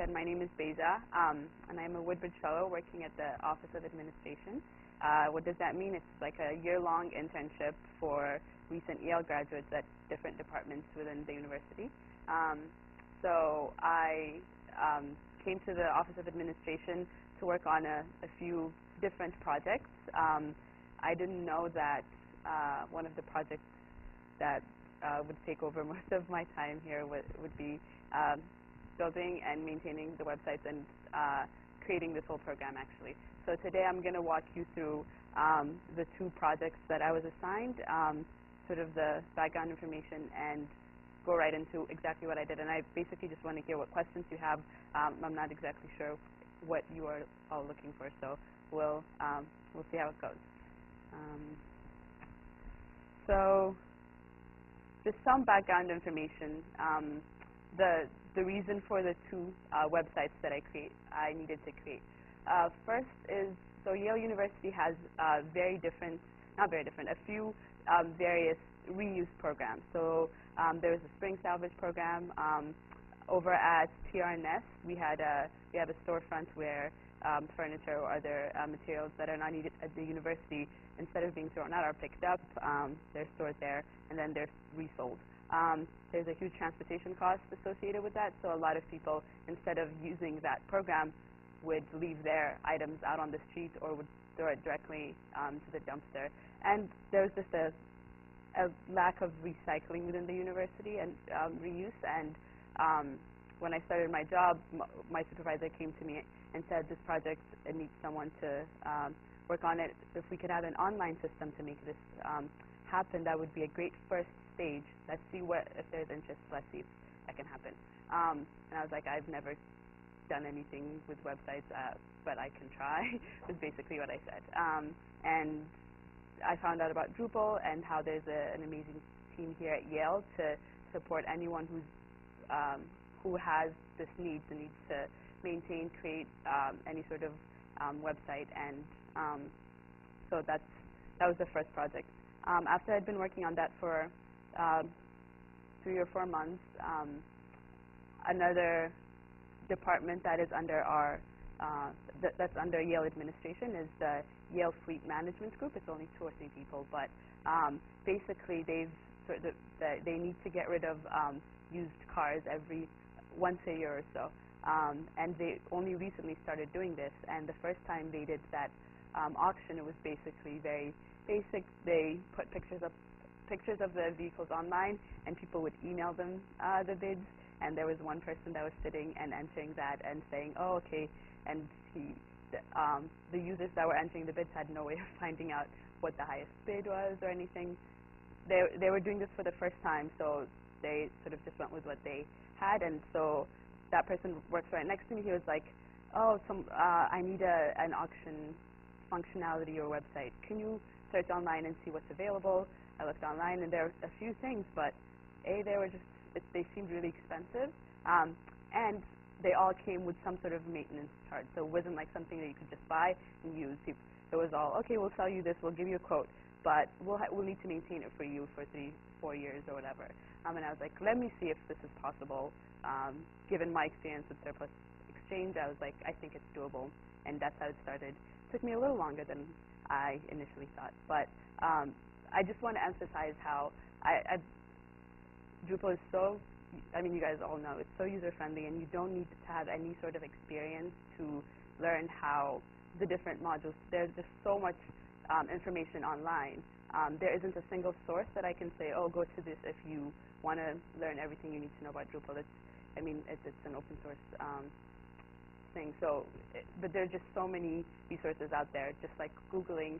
said, my name is Beja, and I'm a Woodbridge Fellow working at the Office of Administration. What does that mean? It's like a year-long internship for recent Yale graduates at different departments within the university. So I came to the Office of Administration to work on a few different projects. I didn't know that one of the projects that would take over most of my time here would be building and maintaining the websites and creating this whole program, actually. So today I'm going to walk you through the two projects that I was assigned, sort of the background information, and go right into exactly what I did. And I basically just want to hear what questions you have. I'm not exactly sure what you are all looking for, so we'll see how it goes. So just some background information. The reason for the two websites that I needed to create. First is, so Yale University has a few various reuse programs. So there's a spring salvage program. Over at TRNS, we have a storefront where furniture or other materials that are not needed at the university, instead of being thrown out, are picked up. They're stored there, and then they're resold. There's a huge transportation cost associated with that, so a lot of people, instead of using that program, would leave their items out on the street or would throw it directly to the dumpster. And there's just a lack of recycling within the university and reuse. And when I started my job, my supervisor came to me and said, this project needs someone to work on it. If we could have an online system to make this happen, that would be a great first stage. Let's see if there's interest. Let's see if that can happen. And I was like, I've never done anything with websites, but I can try, was basically what I said. And I found out about Drupal and how there's an amazing team here at Yale to support anyone who has this need, the need to maintain, create any sort of website. And so that was the first project. After I'd been working on that for 3 or 4 months, another department that is under that's under Yale administration is the Yale Fleet Management Group. It's only 2 or 3 people, but basically they need to get rid of used cars once a year or so, and they only recently started doing this. And the first time they did that auction, it was basically very basic. They put pictures of the vehicles online, and people would email them the bids. And there was one person that was sitting and entering that and saying, oh, okay, and the users that were entering the bids had no way of finding out what the highest bid was or anything. They were doing this for the first time, so they sort of just went with what they had. And so that person works right next to me. He was like, oh, I need an auction functionality or website. Can you search online and see what's available? I looked online, and there were a few things, but they seemed really expensive, and they all came with some sort of maintenance charge. So it wasn't like something that you could just buy and use. It was all, okay, we'll sell you this, we'll give you a quote, but we'll need to maintain it for you for 3-4 years or whatever. And I was like, let me see if this is possible. Given my experience with Surplus Exchange, I was like, I think it's doable, and that's how it started. It took me a little longer than I initially thought, but I just want to emphasize how Drupal is so, you guys all know, it's so user-friendly, and you don't need to have any sort of experience to learn how the different modules, there's just so much information online. There isn't a single source that I can say, oh, go to this if you want to learn everything you need to know about Drupal. It's an open source thing. So, but there are just so many resources out there, just like Googling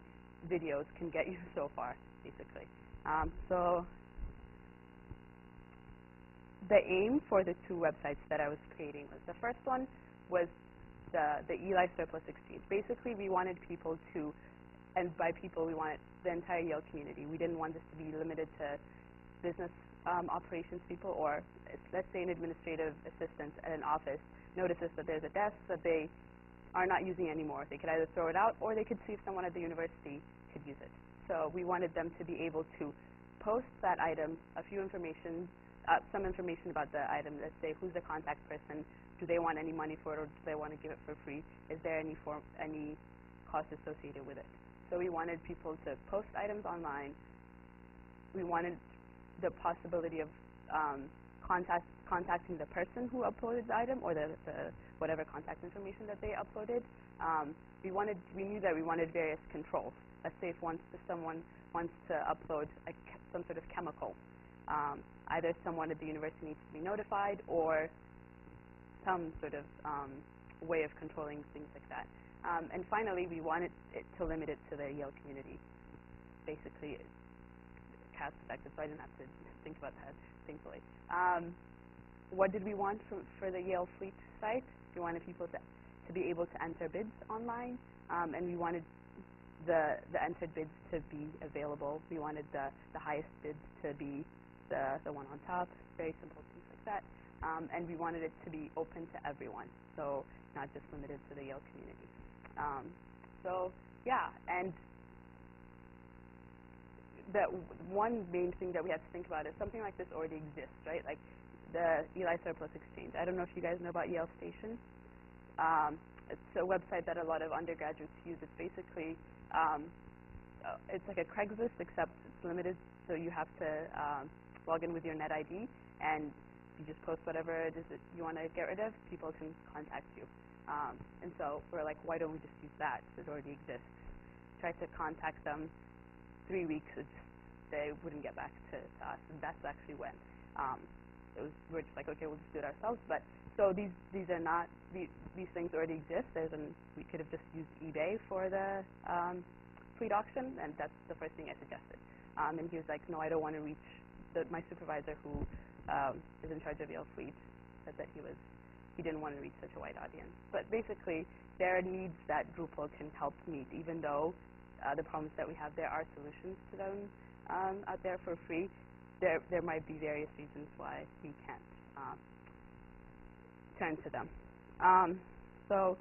videos can get you so far, basically. So the aim for the 2 websites that I was creating was, the first one was the Eli Surplus Exchange. Basically, we wanted people to, and by people we wanted the entire Yale community. We didn't want this to be limited to business operations people, or let's say an administrative assistant at an office notices that there's a desk that they are not using anymore. They could either throw it out, or they could see if someone at the university could use it. So we wanted them to be able to post that item, some information about the item. Let's say who's the contact person, do they want any money for it, or do they want to give it for free? Is there any cost associated with it? So we wanted people to post items online. We wanted the possibility of contacting the person who uploaded the item, or the whatever contact information that they uploaded. We knew that we wanted various controls. Let's say if someone wants to upload some sort of chemical, either someone at the university needs to be notified, or some sort of way of controlling things like that. And finally, we wanted it to limit it to the Yale community. Basically, cost effective, so I didn't have to think about that, thankfully. What did we want for the Yale Fleet site? We wanted people to be able to enter bids online, and we wanted the entered bids to be available. We wanted the highest bids to be the one on top, very simple things like that. And we wanted it to be open to everyone, so not just limited to the Yale community. So yeah, and the one main thing that we had to think about is something like this already exists, right? Like the Eli Surplus Exchange. I don't know if you guys know about Yale Station. It's a website that a lot of undergraduates use. It's basically, it's like a Craigslist, except it's limited, so you have to log in with your net ID, and you just post whatever it is that you want to get rid of. People can contact you. And so we're like, why don't we just use that? It already exists. Tried to contact them. 3 weeks, they wouldn't get back to us, and that's actually when we're just like, okay, we'll just do it ourselves. But so these are not these things already exist. We could have just used eBay for the fleet auction, and that's the first thing I suggested. And he was like, no, I don't want to reach. My supervisor, who is in charge of Yale Fleet, said that he didn't want to reach such a wide audience. But basically, there are needs that Drupal can help meet, even though the problems that we have, there are solutions to them out there for free. There might be various reasons why we can't turn to them. So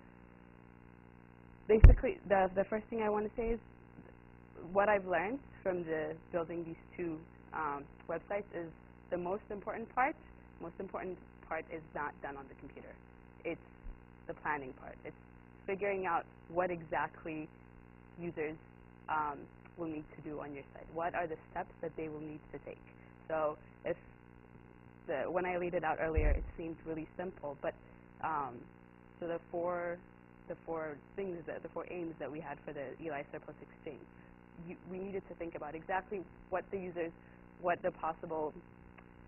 basically, the first thing I want to say is what I've learned from building these two websites is the most important part is not done on the computer. It's the planning part. It's figuring out what exactly users will need to do on your site. What are the steps that they will need to take? So when I laid it out earlier, it seemed really simple, but so the four aims that we had for the Eli Surplus Exchange, we needed to think about exactly what the possible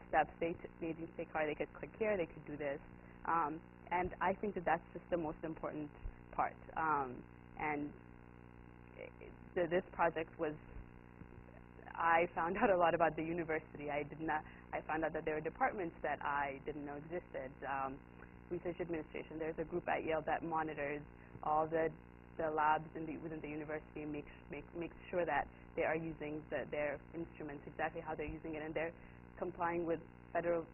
steps they need to take are. They could click here, they could do this, and I think that that's just the most important part. And this project was, I found out a lot about the university. I found out that there were departments that I didn't know existed. Research administration. There's a group at Yale that monitors all the labs within the university and makes sure that they are using their instruments exactly how they're using it, and they're complying with federal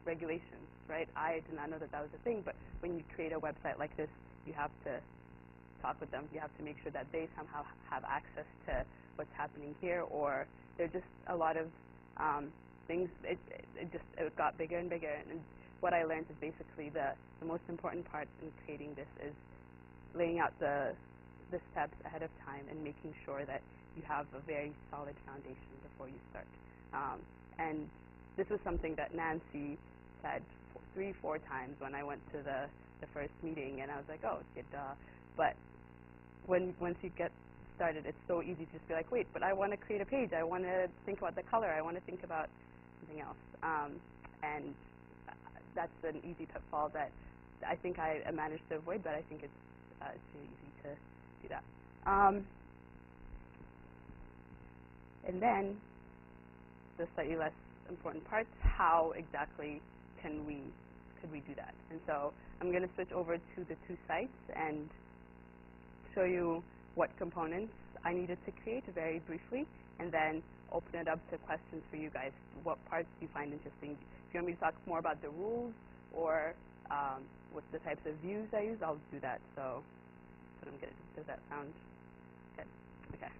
regulations, right? I did not know that was a thing, but when you create a website like this, you have to talk with them. You have to make sure that they somehow have access to what's happening here, or there are just a lot of things. It got bigger and bigger, and what I learned is basically the most important part in creating this is laying out the steps ahead of time and making sure that you have a very solid foundation before you start. And this was something that Nancy said 3-4 times when I went to the first meeting, and I was like, oh, duh. But once you get started, it's so easy to just be like, wait, but I want to create a page. I want to think about the color. I want to think about something else. And that's an easy pitfall that I think I managed to avoid, but I think it's really easy to do that. And then the slightly less important part, how exactly could we do that? And so I'm going to switch over to the two sites and show you what components I needed to create very briefly, and then open it up to questions for you guys. What parts do you find interesting? If you want me to talk more about the rules or what the types of views I use, I'll do that. So that's what I'm going to do. Does that sound good? Okay.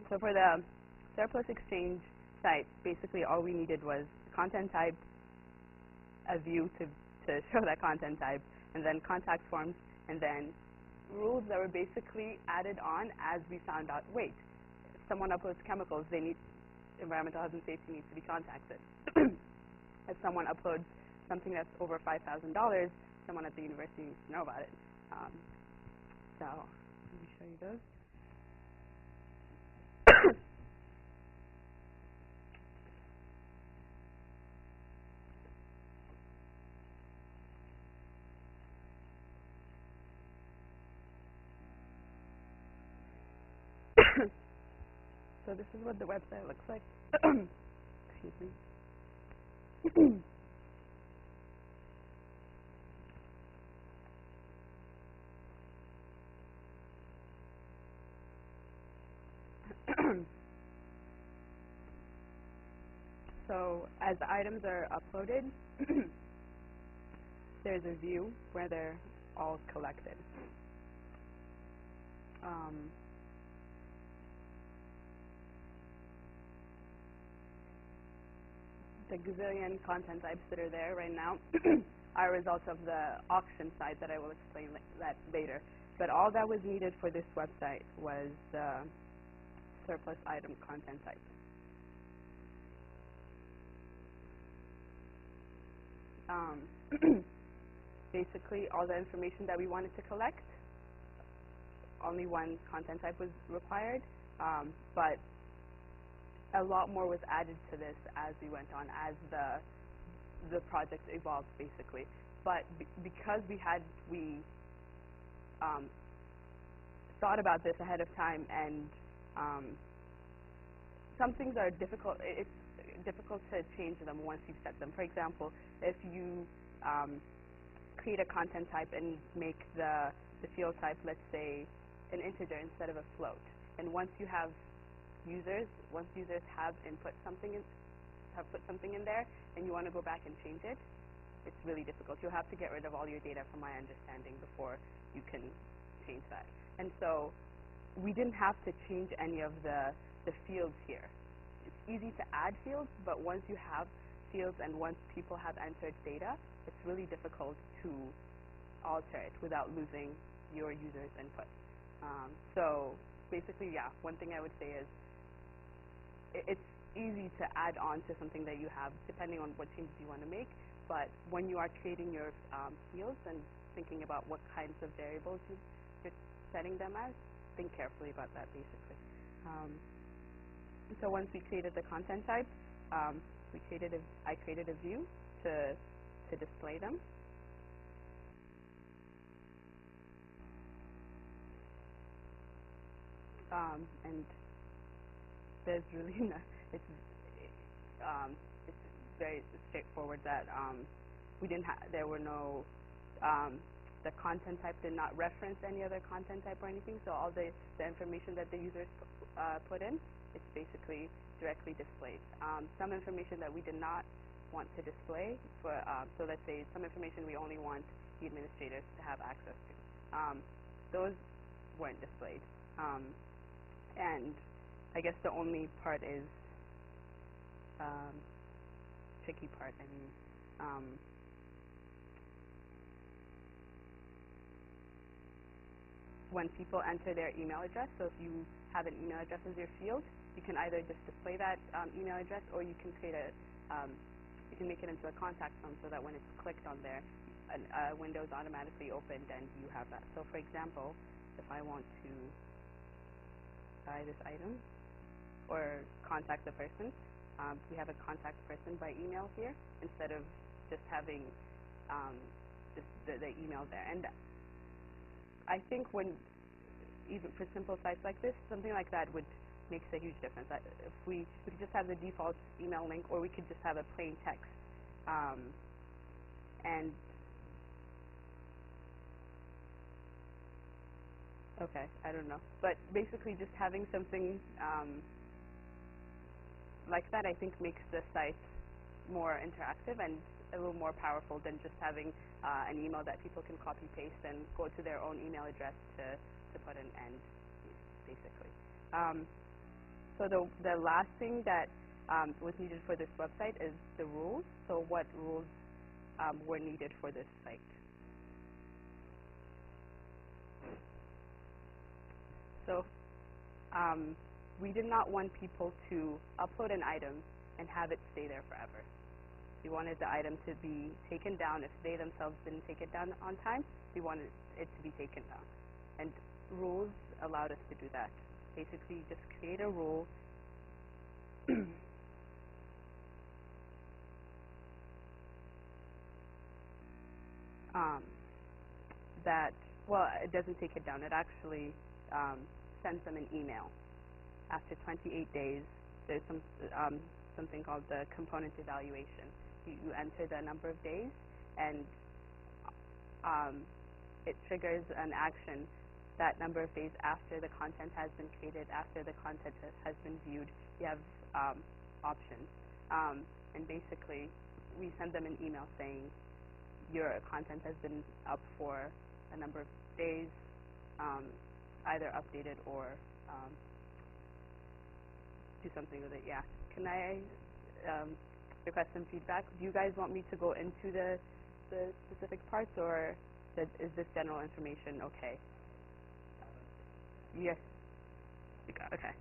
So for the Surplus Exchange site, basically all we needed was content type, a view to show that content type, and then contact forms, and then rules that were basically added on as we found out, wait, if someone uploads chemicals, they need, environmental health and safety needs to be contacted. If someone uploads something that's over $5,000, someone at the university needs to know about it. So let me show you those. So this is what the website looks like. Excuse me. So as the items are uploaded, there's a view where they're all collected. The gazillion content types that are there right now are a result of the auction site that I will explain that later. But all that was needed for this website was the surplus item content type. Basically, all the information that we wanted to collect, only one content type was required, but a lot more was added to this as we went on, as the project evolved, basically. But because we thought about this ahead of time, and some things are difficult. It's difficult to change them once you've set them. For example, if you create a content type and make the field type, let's say, an integer instead of a float, and once users have put something in there, and you want to go back and change it, it's really difficult. You'll have to get rid of all your data, from my understanding, before you can change that. And so we didn't have to change any of the fields here. It's easy to add fields, but once you have fields and once people have entered data, it's really difficult to alter it without losing your user's input. So basically, yeah, one thing I would say is it's easy to add on to something that you have, depending on what changes you want to make. But when you are creating your fields and thinking about what kinds of variables you're setting them as, think carefully about that, basically. So once we created the content type, I created a view to display them. And there's really it's very straightforward that there were no the content type did not reference any other content type or anything. So all the information that the users put in, it's basically directly displayed. Some information that we did not want to display, so let's say some information we only want the administrators to have access to, those weren't displayed. And I guess the only part is tricky part. I mean, when people enter their email address, so if you have an email address as your field, you can either just display that email address, or you can create you can make it into a contact form, so that when it's clicked on there, a window is automatically opened and you have that. So for example, if I want to buy this item or contact the person, we have a contact person by email here, instead of just having just the email there. And I think even for simple sites like this, something like that makes a huge difference. If we could just have the default email link, or we could just have a plain text. And okay, I don't know, but basically just having something like that, I think, makes the site more interactive and a little more powerful than just having an email that people can copy paste and go to their own email address to put in, and basically. So the last thing that was needed for this website is the rules. So what rules were needed for this site. So we did not want people to upload an item and have it stay there forever. We wanted the item to be taken down. If they themselves didn't take it down on time, we wanted it to be taken down. And rules allowed us to do that. Basically, just create a rule that, well, it doesn't take it down. It actually sends them an email. After 28 days, there's something called the component evaluation. You enter the number of days, and it triggers an action that number of days after the content has been created, after the content has been viewed. You have options. And basically, we send them an email saying your content has been up for a number of days, either updated or do something with it. Yeah. Can I request some feedback? Do you guys want me to go into the specific parts, or is this general information okay? Yes. Okay.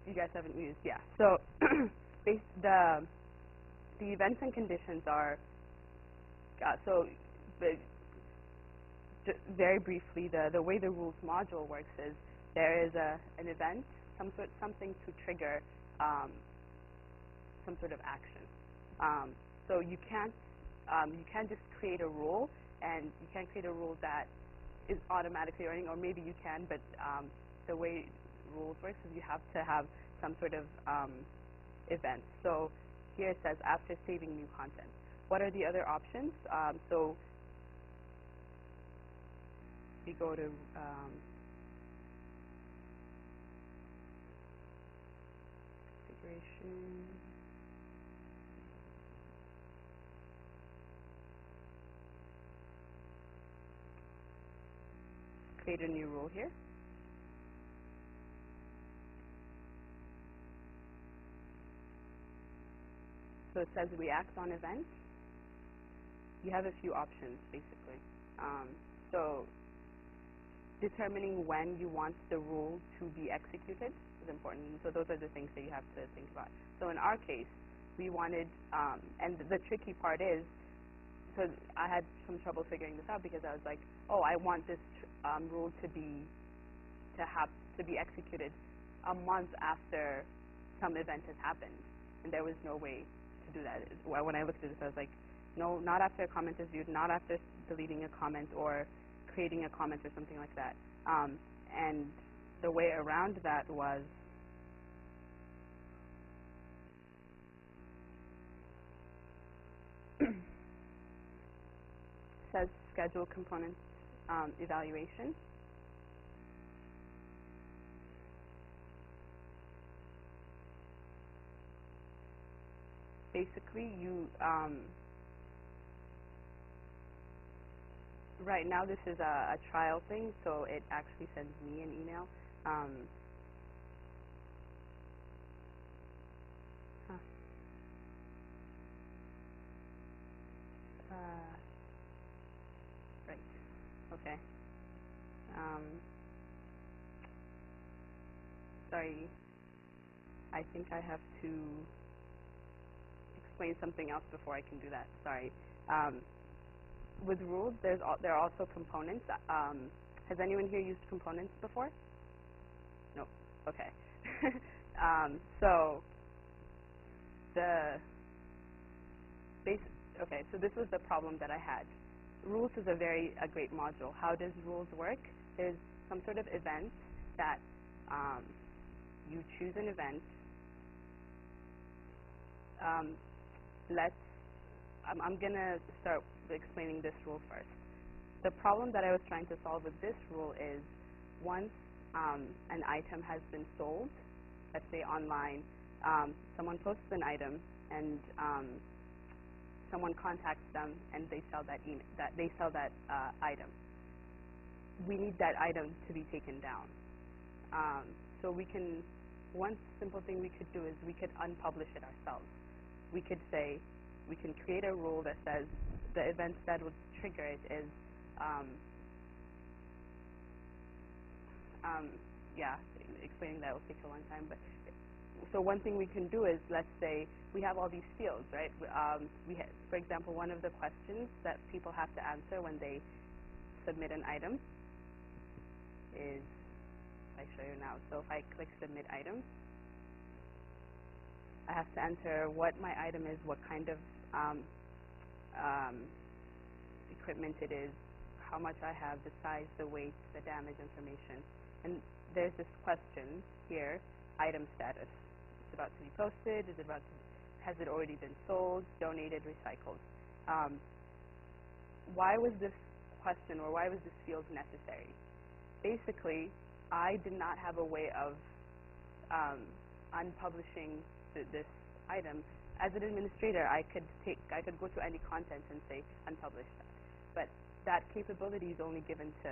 You guys haven't used, yeah. So the events and conditions are very briefly, the way the rules module works is there is an event, something to trigger some sort of action. So you can't just create a rule, and you can't create a rule that is automatically running, or maybe you can, but the way rules works is you have to have some sort of event. So here it says after saving new content. What are the other options? So we go to configuration. Create a new rule here. So it says react on events. You have a few options, basically. So determining when you want the rule to be executed is important. So those are the things that you have to think about. So in our case, we wanted, and the tricky part is, so I had some trouble figuring this out because I was like, oh, I want this rule to be executed a month after some event has happened, and there was no way to do that. When I looked at this, I was like, no, not after a comment is viewed, not after deleting a comment or creating a comment or something like that. And the way around that was says schedule component evaluation. Basically, you right now this is a trial thing, so it actually sends me an email. Right. Okay. Sorry. I think I have to explain something else before I can do that. Sorry. With rules, there are also components. Has anyone here used components before? Nope. Okay. So so this was the problem that I had. Rules is a great module. How does rules work? There's some sort of event that you choose an event. I'm going to start explaining this rule first. The problem that I was trying to solve with this rule is once an item has been sold, let's say online, someone posts an item and someone contacts them and they sell that item. We need that item to be taken down. So one simple thing we could do is we could unpublish it ourselves. We could say, we can create a rule that says the events that would trigger it is, yeah, explaining that will take a long time, but so one thing we can do is, let's say we have all these fields, right? For example, one of the questions that people have to answer when they submit an item is, I show you now. So if I click submit item, I have to enter what my item is, what kind of equipment it is, how much I have, the size, the weight, the damage information. And there's this question here, item status. It's about to be posted, has it already been sold, donated, recycled? Why was this question, or why was this field necessary? Basically, I did not have a way of unpublishing this item. As an administrator, I could go to any content and say unpublish that. But that capability is only given to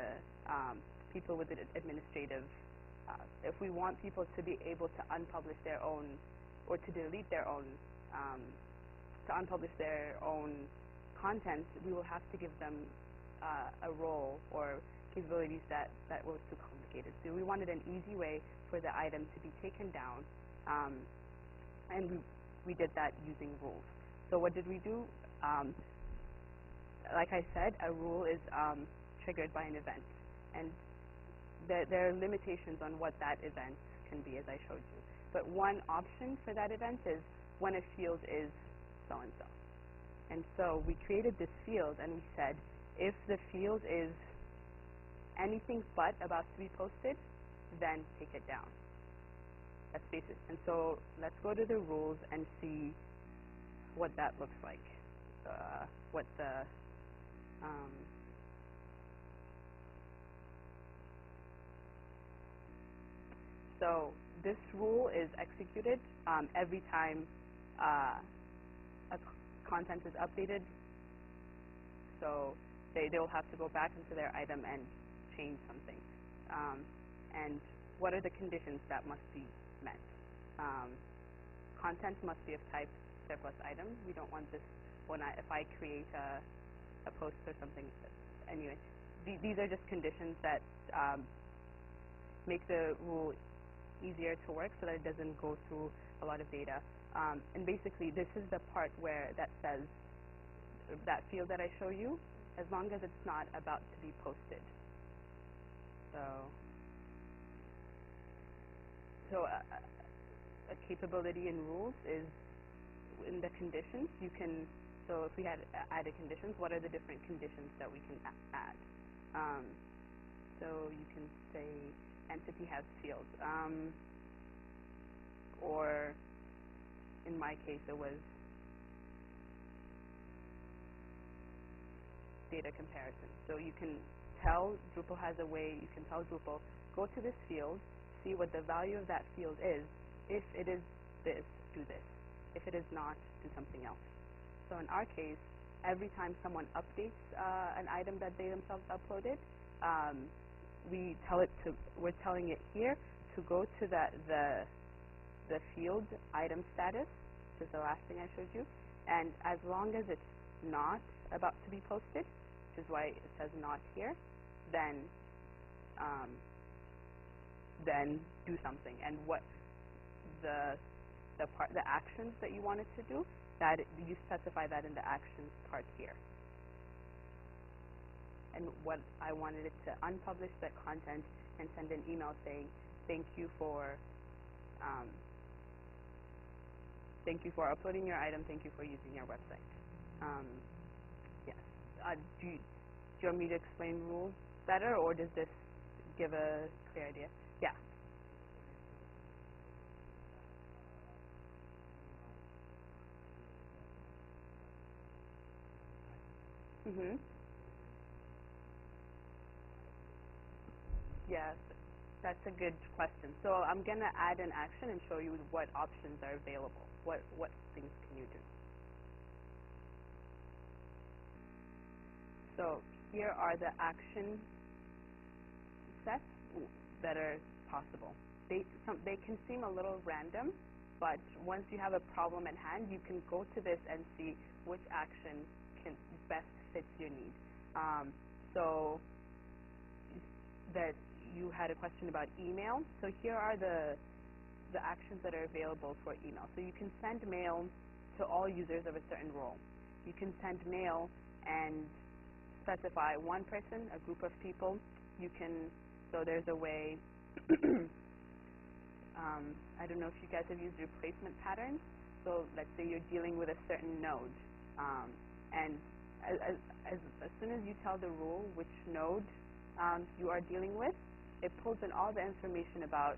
people with administrative. If we want people to be able to unpublish their own, or to delete their own, to unpublish their own content, we will have to give them a role or capabilities that were too complicated. So we wanted an easy way for the item to be taken down, and we did that using rules. So what did we do? Like I said, a rule is triggered by an event, and there are limitations on what that event can be, as I showed you. But one option for that event is when a field is so-and-so. And so we created this field, and we said, if the field is anything but about to be posted, then take it down. That's basic. And so let's go to the rules and see what that looks like. So this rule is executed every time content is updated. So they'll have to go back into their item and change something. And what are the conditions that must be met? Content must be of type surplus item. We don't want this if I create a post or something. Anyway, these are just conditions that make the rule easier to work, so that it doesn't go through a lot of data. And basically, this is the part where that says, that field that I show you, as long as it's not about to be posted. So a capability in rules is in the conditions. You can, so if we had added conditions, what are the different conditions that we can add? So you can say entity has fields, or in my case it was data comparison. So you can tell, Drupal has a way, you can tell Drupal, go to this field, see what the value of that field is. If it is this, do this. If it is not, do something else. So in our case, every time someone updates an item that they themselves uploaded, we're telling it here to go to the field item status, which is the last thing I showed you, and as long as it's not about to be posted, which is why it says not here, then do something. And what the actions that you want it to do, that you specify that in the actions part here. And what I wanted it to unpublish the content and send an email saying, thank you for uploading your item, thank you for using your website. Yes. Do you want me to explain rules better, or does this give a clear idea? Yeah. Mm-hmm. Yes, that's a good question. So I'm going to add an action and show you what options are available. What things can you do? So here are the action sets that are possible. They can seem a little random, but once you have a problem at hand, you can go to this and see which action can best fits your need. So that you had a question about email. So here are the actions that are available for email. So you can send mail to all users of a certain role. You can send mail and specify one person, a group of people. You can, so there's a way, I don't know if you guys have used replacement patterns. So let's say you're dealing with a certain node, and as soon as you tell the rule which node you are dealing with, it pulls in all the information about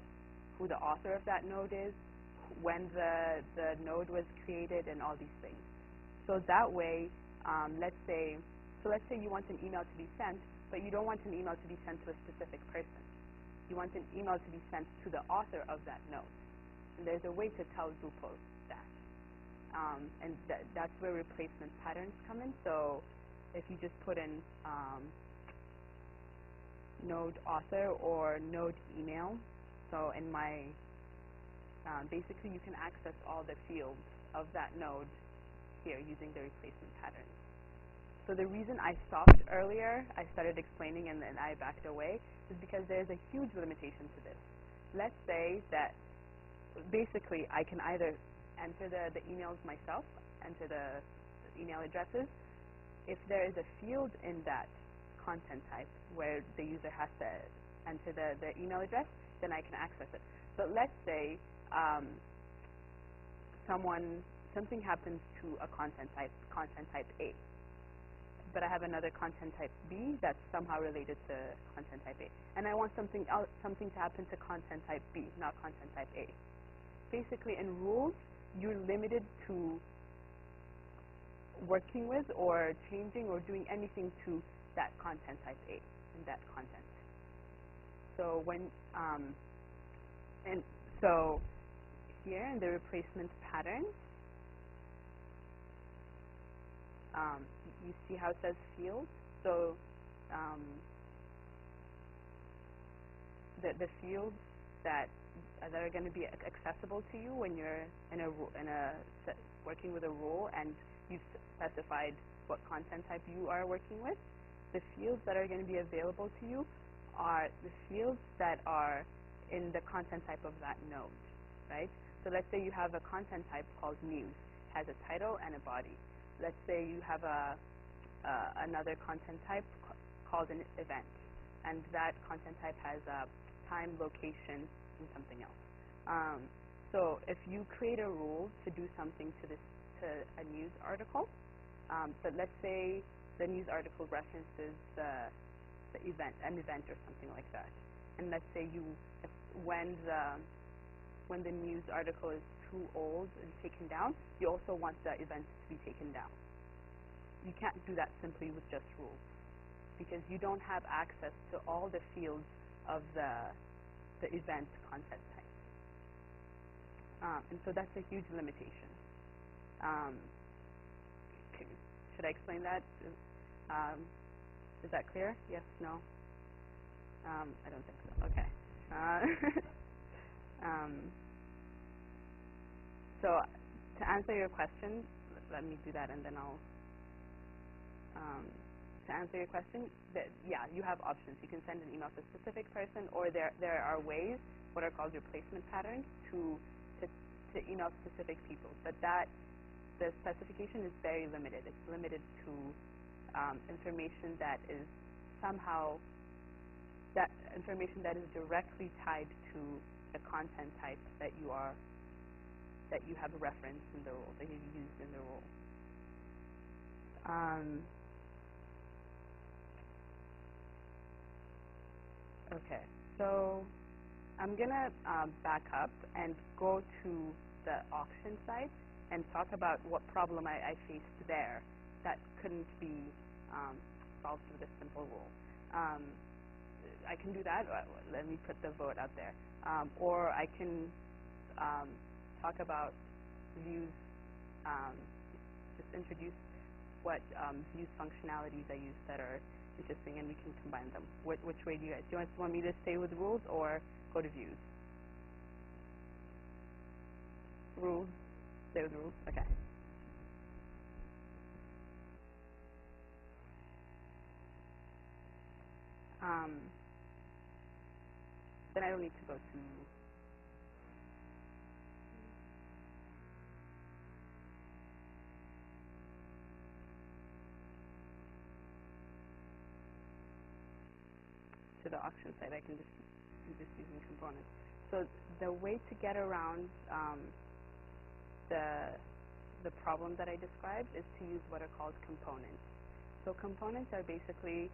who the author of that node is, when the node was created, and all these things. So that way, let's say you want an email to be sent, but you don't want an email to be sent to a specific person. You want an email to be sent to the author of that node. And there's a way to tell Drupal that. And that's where replacement patterns come in. So if you just put in node author or node email, so in my, basically you can access all the fields of that node here using the replacement pattern. So the reason I stopped earlier, I started explaining and then I backed away, is because there's a huge limitation to this. Let's say that basically I can either enter the emails myself, enter the email addresses. If there is a field in that content type where the user has to enter the email address, then I can access it. But let's say something happens to a content type A, but I have another content type B that's somehow related to content type A, and I want something to happen to content type B, not content type A. Basically, in rules, you're limited to working with or changing or doing anything to that content type A in that content. So when and so here in the replacement pattern, you see how it says fields. So the fields that are going to be accessible to you when you're working with a role and you've specified what content type you are working with, the fields that are going to be available to you are the fields that are in the content type of that node, right? So let's say you have a content type called news, has a title and a body. Let's say you have another content type called an event, and that content type has a time, location, and something else. So if you create a rule to do something to a news article, but let's say the news article references an event or something like that, and let's say when the news article is too old and taken down, you also want the event to be taken down. You can't do that simply with just rules, because you don't have access to all the fields of the event content type. And so that's a huge limitation. Should I explain that? Is that clear? Yes? No? I don't think so. Okay. So to answer your question, let me do that and then I'll to answer your question, yeah, you have options. You can send an email to a specific person, or there are ways, what are called replacement patterns, to email specific people. But the specification is very limited. It's limited to information that is somehow information that is directly tied to the content type that you have referenced in the rule, that you've used in the rule. Okay, so I'm going to back up and go to the auction site and talk about what problem I faced there that couldn't be solved with a simple rule. I can do that. Let me put the vote out there. Or I can talk about views, just introduce what views functionalities I use that are interesting, and we can combine them. Which way do you guys? Do you want me to stay with rules or go to views? Rules. Stay with rules. Okay. Then I don't need to go to the auction site. I can just using components. So the way to get around the problem that I described is to use what are called components. So components are basically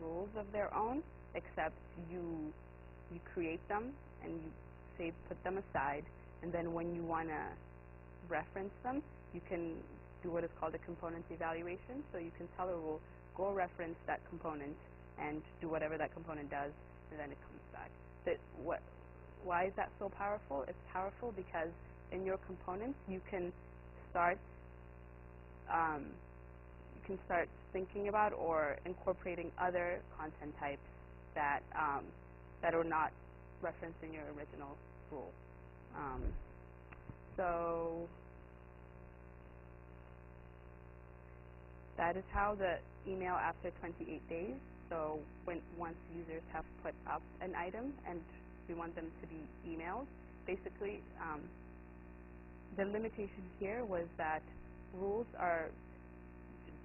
rules of their own, except you create them and you say put them aside, and then when you want to reference them, you can do what is called a component evaluation. So you can tell a rule, go reference that component and do whatever that component does, and then it comes back. Why is that so powerful? It's powerful because in your components you can start thinking about or incorporating other content types that that are not referenced in your original rule. So that is how the email after 28 days. So once users have put up an item and we want them to be emailed, basically the limitation here was that rules are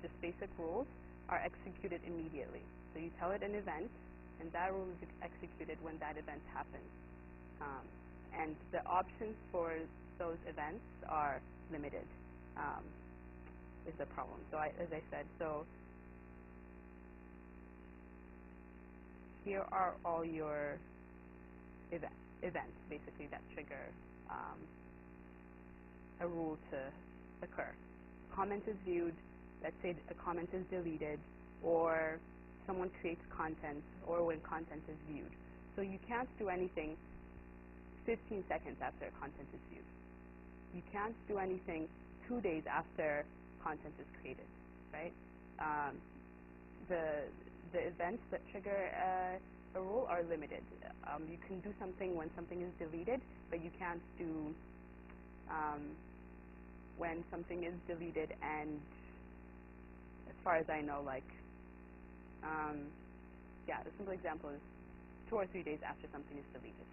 just basic rules are executed immediately. So you tell it an event, and that rule is executed when that event happens. And the options for those events are limited, is the problem. So as I said, so here are all your events, basically, that trigger a rule to occur. Comment is viewed, let's say a comment is deleted, or someone creates content, or when content is viewed. So you can't do anything 15 seconds after content is viewed. You can't do anything 2 days after content is created, right? The events that trigger a rule are limited. You can do something when something is deleted, but you can't do when something is deleted and, as far as I know, like, yeah, a simple example is 2 or 3 days after something is deleted.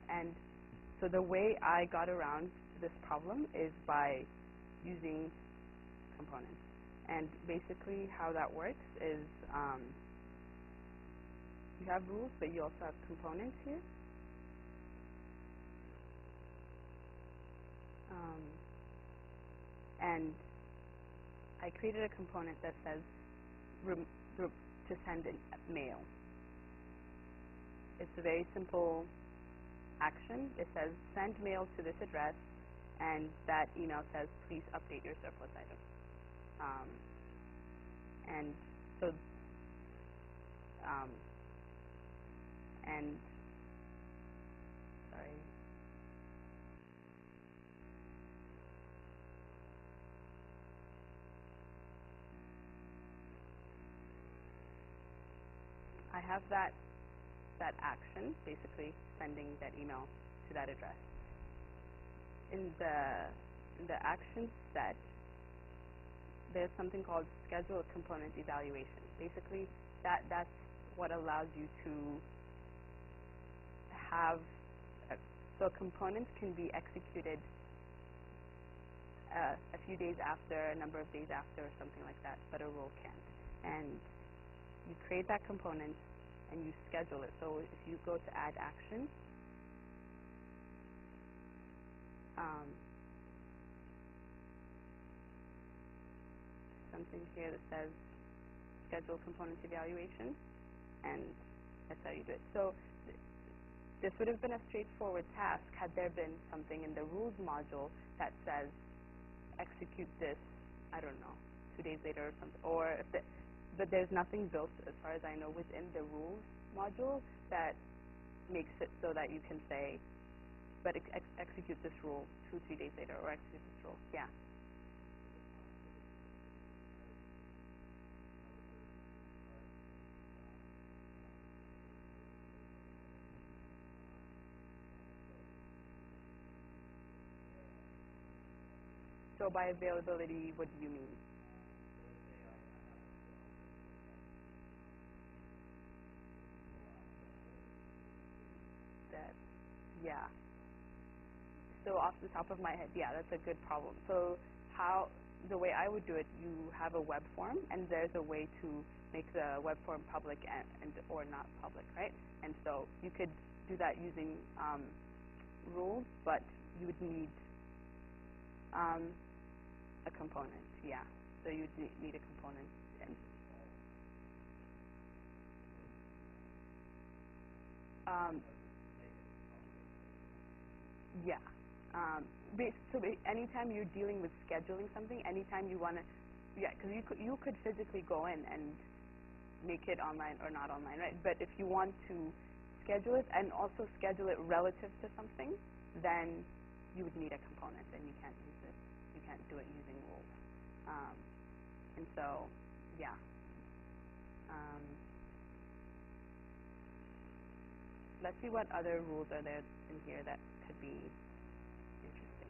And so the way I got around this problem is by using components. And basically how that works is you have rules, but you also have components here. And I created a component that says to send a mail. It's a very simple action. It says send mail to this address, and that email says please update your surplus item. And so and sorry. I have that action, basically sending that email to that address. In the action set, there's something called schedule a component evaluation. Basically, that's what allows you to have so components can be executed a few days after, a number of days after, or something like that, but a rule can't. And you create that component and you schedule it. So if you go to add action, something here that says schedule component evaluation, and that's how you do it. So this would have been a straightforward task had there been something in the rules module that says execute this, I don't know, 2 days later or something, or if but there's nothing built, as far as I know, within the rules module that makes it so that you can say, but execute this rule 2 or 3 days later, or execute this rule. Yeah. So by availability, what do you mean? That, yeah. So off the top of my head, yeah, that's a good problem. So the way I would do it, you have a web form, and there's a way to make the web form public and or not public, right? And so you could do that using rules, but you would need a component, yeah. So you would need a component. And um, yeah. Anytime you're dealing with scheduling something, anytime you want to, yeah, because you could physically go in and make it online or not online, right? But if you want to schedule it and also schedule it relative to something, then you would need a component, and you can't use it. You can't do it using rules. And so, yeah. Let's see what other rules are there in here that could be interesting.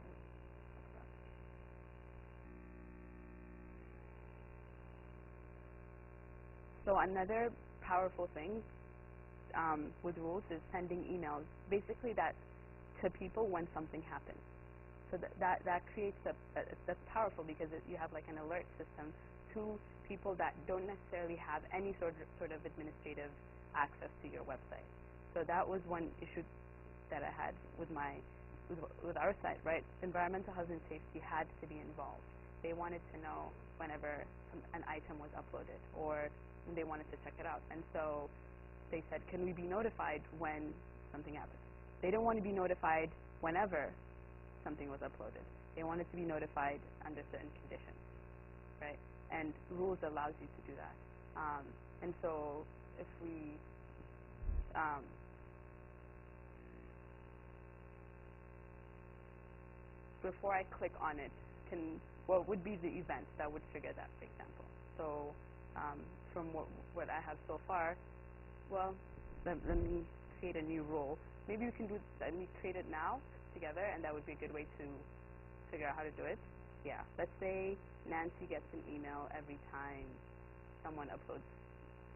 So another powerful thing with rules is sending emails, basically that to people when something happens. So that creates that's powerful because you have like an alert system to people that don't necessarily have any sort of administrative access to your website. So that was one issue that I had with with our site, right? Environmental health and safety had to be involved. They wanted to know whenever an item was uploaded, or they wanted to check it out. And so they said, can we be notified when something happens? They don't want to be notified whenever something was uploaded. They wanted to be notified under certain conditions, right? And rules allows you to do that. And so if we before I click on it, what would be the events that would trigger that, for example? So from what I have so far, well, let me create a new rule. Maybe we can let me create it now together, and that would be a good way to figure out how to do it. Yeah, let's say Nancy gets an email every time someone uploads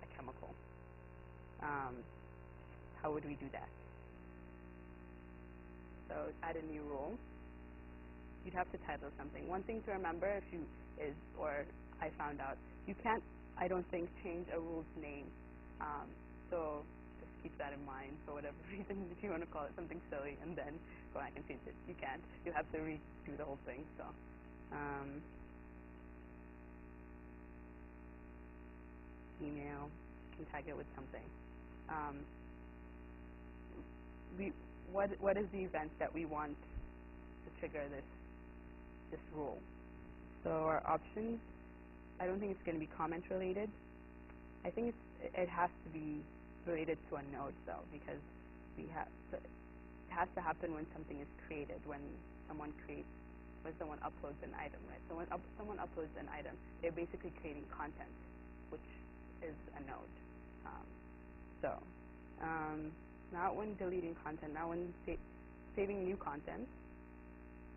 a chemical. How would we do that? So add a new rule. You'd have to title something. One thing to remember or I found out, you can't, I don't think, change a rule's name. So just keep that in mind for whatever reason. If you want to call it something silly and then go back and change it, you can't. You have to redo the whole thing. So email, you can tag it with something. What is the event that we want to trigger this rule? So our options, I don't think it's going to be comment related. I think it has to be related to a node though, because it has to happen when something is created, when someone uploads an item, right? So when someone uploads an item, they're basically creating content, which is a node. Not when deleting content, not when saving new content,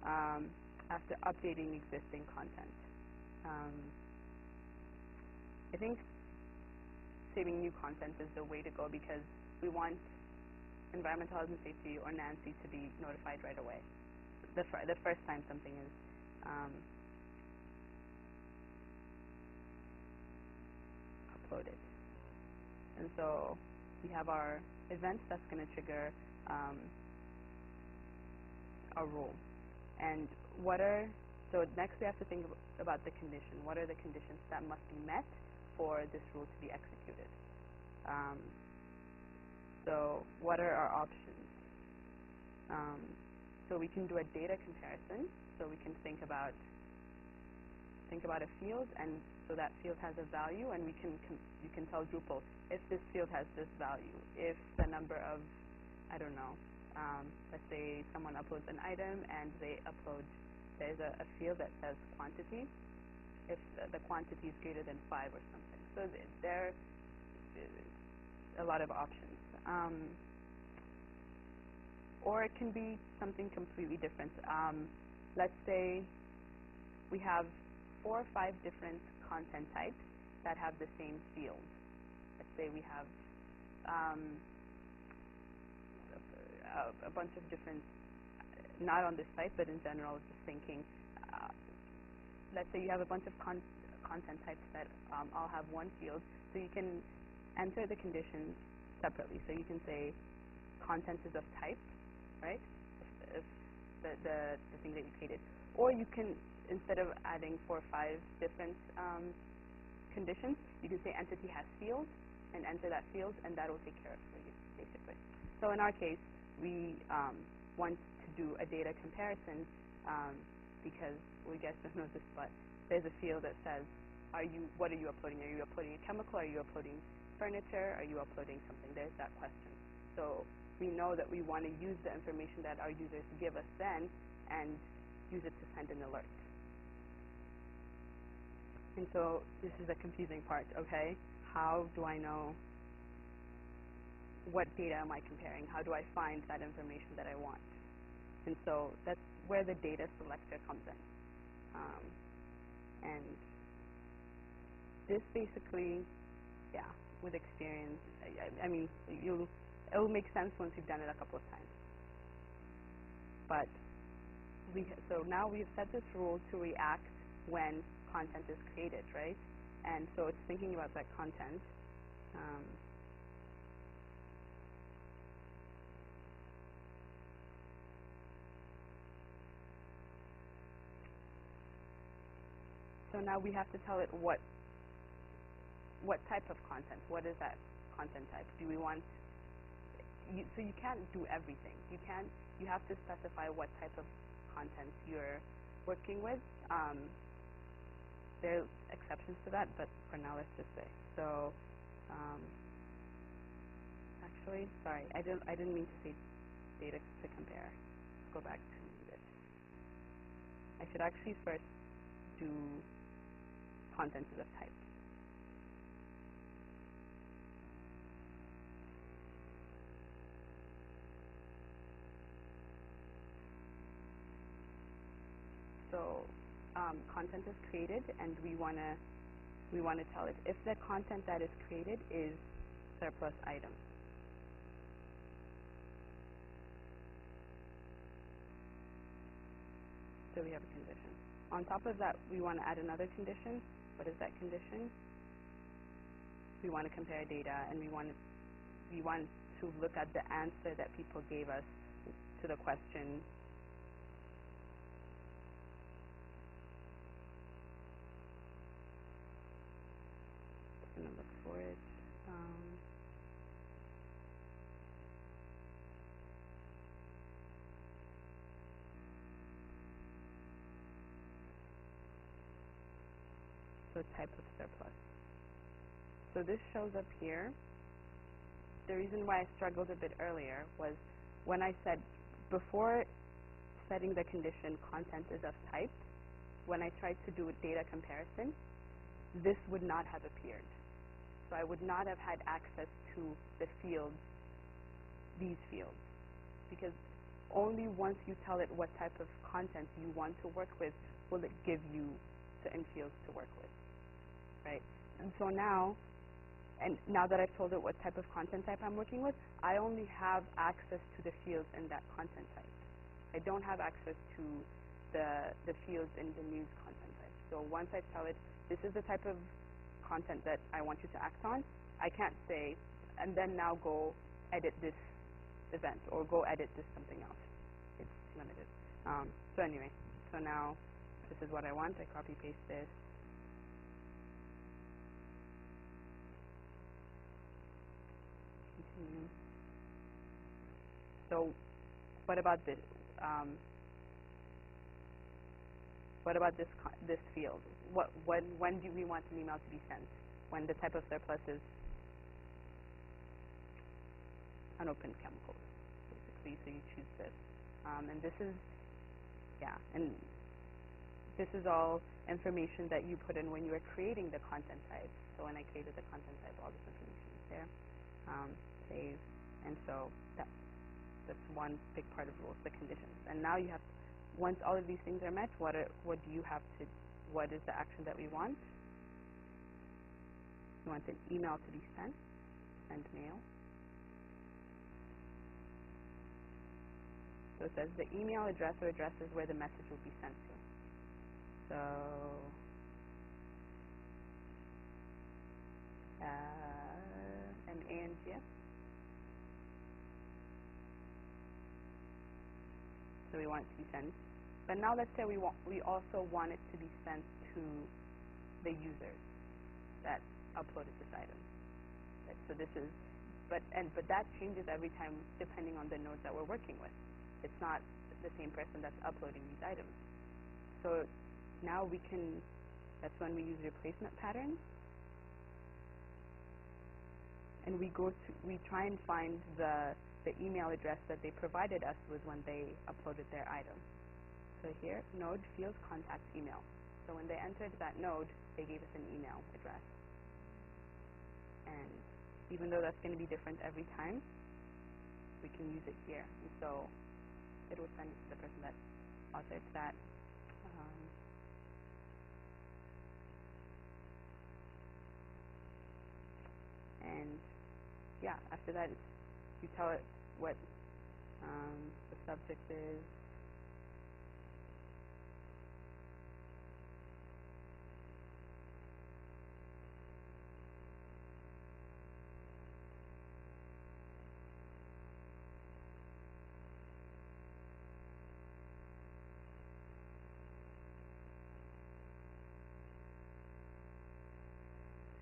after updating existing content. I think saving new content is the way to go because we want environmental health and safety or Nancy to be notified right away. The first time something is uploaded. And so we have our events that's going to trigger a rule. And so next we have to think about the condition. What are the conditions that must be met for this rule to be executed? So what are our options? So we can do a data comparison. So we can think about a field, and so that field has a value, and you can tell Drupal if this field has this value, if the number of, I don't know, let's say someone uploads an item and there's a field that says quantity, if the quantity is greater than 5 or something. So there are a lot of options. Or it can be something completely different. Let's say we have 4 or 5 different content types that have the same field. Let's say we have a bunch of different, not on this site, but in general, just thinking, let's say you have a bunch of content types that all have one field, so you can enter the conditions separately. So you can say content is of type, right? If the thing that you created. Or you can, instead of adding 4 or 5 different conditions, you can say entity has field, and enter that field, and that will take care of it for you, basically. So in our case, we want to do a data comparison because, well, you guys don't know this, but there's a field that says, what are you uploading? Are you uploading a chemical? Are you uploading furniture? Are you uploading something? There's that question. So we know that we want to use the information that our users give us then and use it to send an alert. And so this is the confusing part, okay? How do I know what data am I comparing? How do I find that information that I want? And so that's where the data selector comes in. And this basically, yeah, with experience, I mean, it'll make sense once you've done it a couple of times. But so now we've set this rule to react when content is created, right? And so it's thinking about that content. So now we have to tell it what type of content. What is that content type? Do we want? So you can't do everything. You have to specify what type of content you're working with. There are exceptions to that, but for now, let's just say. So, actually, sorry, I didn't mean to say data to compare. Let's go back to this. I should actually first do content is of type. So content is created, and we want to tell it if the content that is created is surplus item. So we have a condition. On top of that, we want to add another condition. What is that condition? We want to compare data, and we want to look at the answer that people gave us to the question. I'm going to look for it. So type of surplus. So this shows up here. The reason why I struggled a bit earlier was when I said before setting the condition content is of type, when I tried to do a data comparison, this would not have appeared. So I would not have had access to the fields, these fields, because only once you tell it what type of content you want to work with will it give you certain fields to work with, right? And so now that I've told it what type of content type I'm working with, I only have access to the fields in that content type. I don't have access to the fields in the news content type. So once I tell it, this is the type of content that I want you to act on, I can't say, and then now go edit this event or go edit this something else. It's limited. So anyway, so now this is what I want. I copy paste this. Continue. So what about this? What about this field? When do we want an email to be sent? When the type of surplus is unopened chemicals, basically. So you choose this, and this is, yeah, and this is all information that you put in when you were creating the content type. So when I created the content type, all this information is there. Save, and so that's one big part of rules, the conditions. And now you have once all of these things are met, what do you have to, what is the action that we want? We want an email to be sent, send mail. So it says the email address or addresses where the message will be sent to. So MANGS. So we want it to be sent. But now let's say we also want it to be sent to the users that uploaded this item. Right? So this is, but that changes every time depending on the node that we're working with. It's not the same person that's uploading these items. So now we can, that's when we use replacement patterns. And we try and find the email address that they provided us with when they uploaded their item. So here, node field contact email. So when they entered that node, they gave us an email address. And even though that's going to be different every time, we can use it here. And so it will send it to the person that authored that. And yeah, after that, you tell it what the subject is.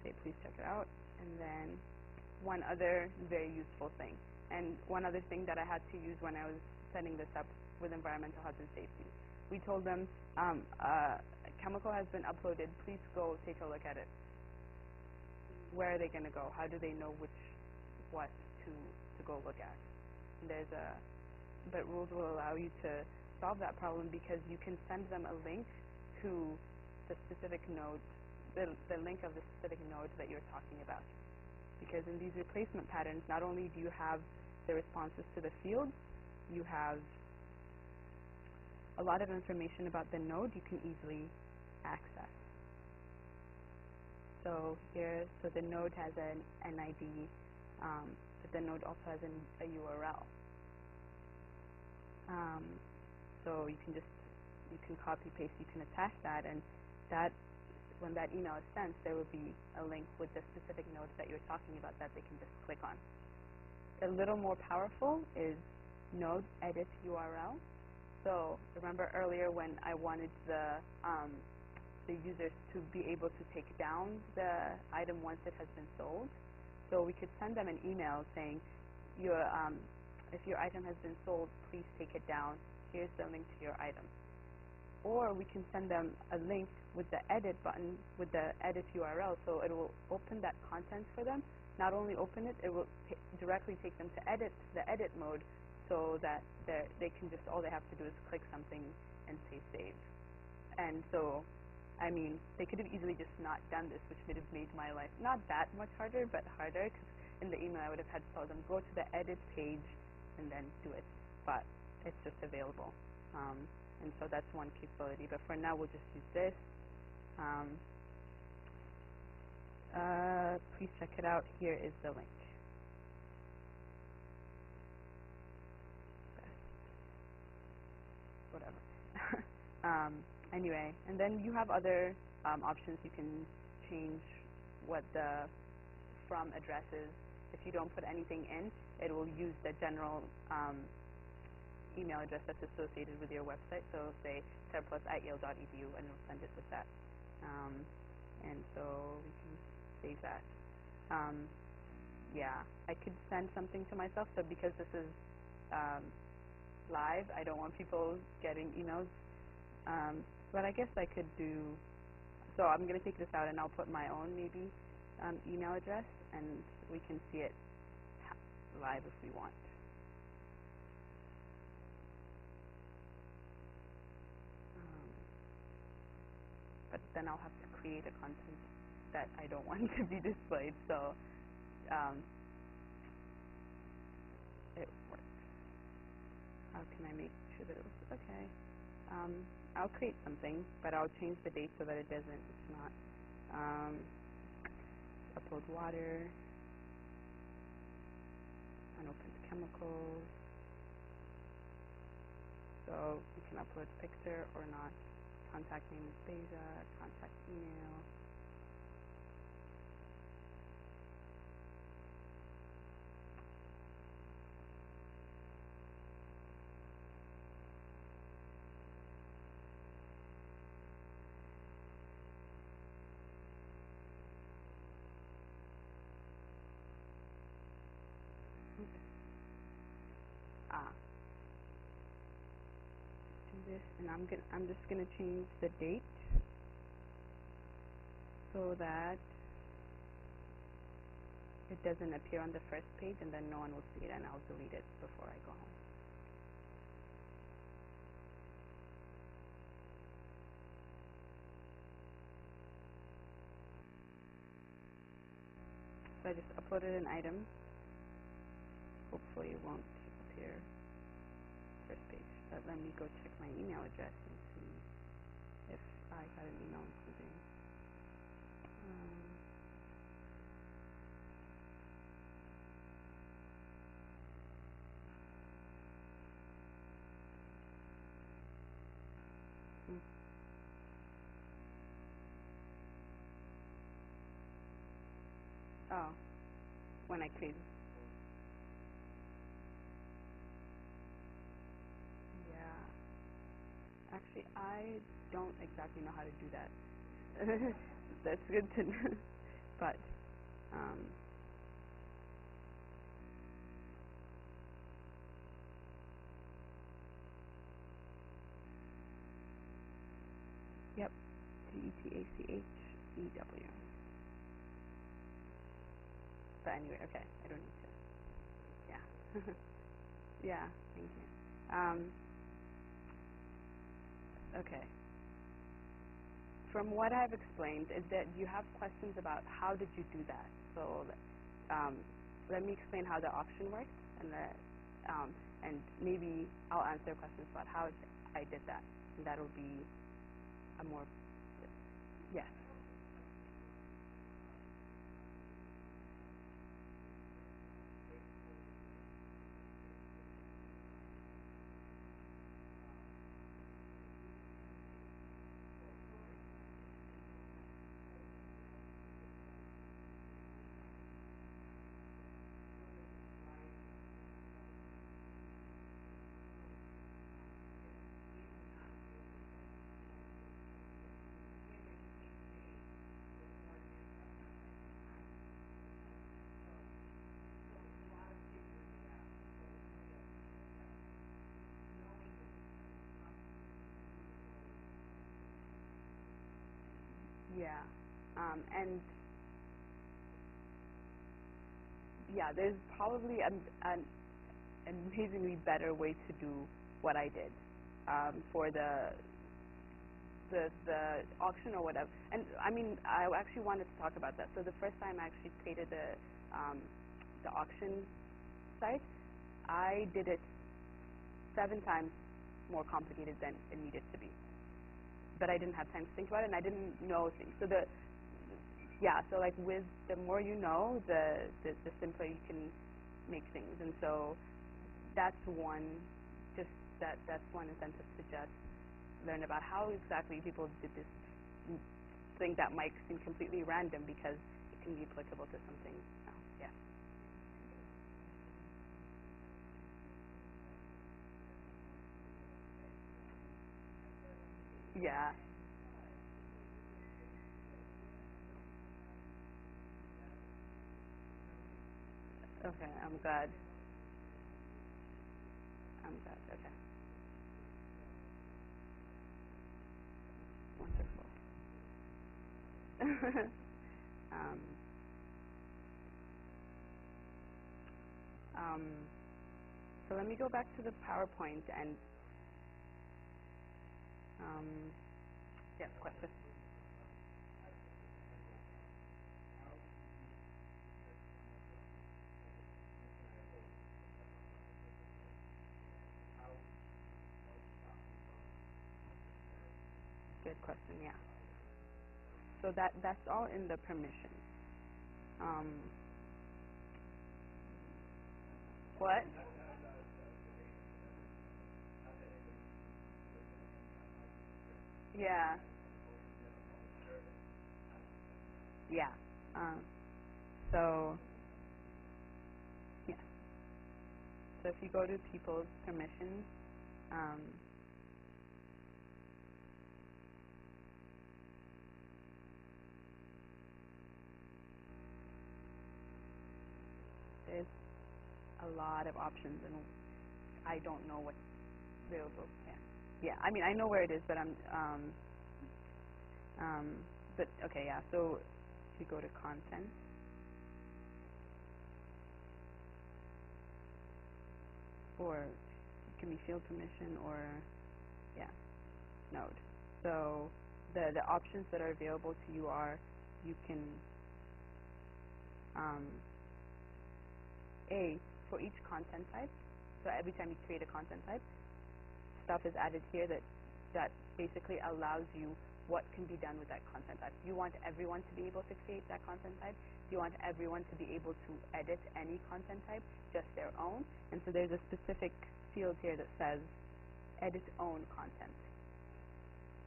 Say, please check it out. And then one other very useful thing, and one other thing that I had to use when I was setting this up with environmental health and safety. We told them, a chemical has been uploaded, please go take a look at it. Where are they going to go? How do they know what to go look at? And but rules will allow you to solve that problem because you can send them a link to the specific node, the link of the specific node that you're talking about. Because in these replacement patterns, not only do you have the responses to the fields, you have a lot of information about the node you can easily access. So here, so the node has an ID, but the node also has a URL. So you can copy paste, you can attach that, and that, when that email is sent, there will be a link with the specific node that you're talking about that they can just click on. A little more powerful is node edit URL. So remember earlier when I wanted the users to be able to take down the item once it has been sold? So we could send them an email saying, if your item has been sold, please take it down. Here's the link to your item. Or we can send them a link with the edit button, with the edit URL, so it will open that content for them. Not only open it, it will directly take them to the edit mode, so that they can just, all they have to do is click something and say save. And so, I mean, they could have easily just not done this, which would have made my life not that much harder, but harder, because in the email I would have had to tell them, go to the edit page and then do it. But it's just available. And so that's one capability. But for now, we'll just use this. Please check it out. Here is the link. Whatever. Anyway, and then you have other options. You can change what the from address is. If you don't put anything in, it will use the general email address that's associated with your website. So say surplusyale.edu, and it'll send it with that. And so we can save that. Yeah, I could send something to myself. So because this is live, I don't want people getting emails. But I guess I could do. So I'm going to take this out, and I'll put my own maybe email address, and we can see it live if we want. But then I'll have to create a content that I don't want to be displayed. So it worked. How can I make sure that it was okay? I'll create something, but I'll change the date so that it's not, upload water, unopened chemicals, so you can upload picture or not, contact name is Beja, contact email, do this, and I'm just gonna change the date so that it doesn't appear on the first page, and then no one will see it, and I'll delete it before I go home. So I just uploaded an item. Hopefully it won't appear first page. But let me go check my email address and see if I got an email including. Oh, when I create. Yeah. Actually, I don't exactly know how to do that. That's good to know. But, yep, GETACHEW. But anyway, okay, I don't need to. Yeah. Yeah, thank you. Okay. From what I've explained, is that you have questions about how did you do that. So let me explain how the auction works, and maybe I'll answer questions about how I did that, and that'll be a more, yes. Yeah, and yeah, there's probably an amazingly better way to do what I did for the auction or whatever. And I mean, I actually wanted to talk about that. So the first time I actually created the auction site, I did it 7 times more complicated than it needed to be. But I didn't have time to think about it, and I didn't know things. So so like with the more you know, the simpler you can make things. And so that's one, that's one incentive to just learn about how exactly people did this thing that might seem completely random, because it can be applicable to something else. Yeah. Yeah. Okay, I'm glad. I'm glad. Okay. Wonderful. um, um, so let me go back to the PowerPoint and yes, question. good question. Yeah. So that's all in the permissions. What? Yeah. Yeah. Um, so yeah. So if you go to people's permissions, um, there's a lot of options, and I don't know what's available. Yeah. Yeah. I mean, I know where it is, but um, but okay. Yeah. So if you go to content, or it can be field permission, or yeah, node. So the options that are available to you are you can um, for each content type. So every time you create a content type, stuff is added here that basically allows you what can be done with that content type. Do you want everyone to be able to create that content type? Do you want everyone to be able to edit any content type, just their own? And so there's a specific field here that says edit own content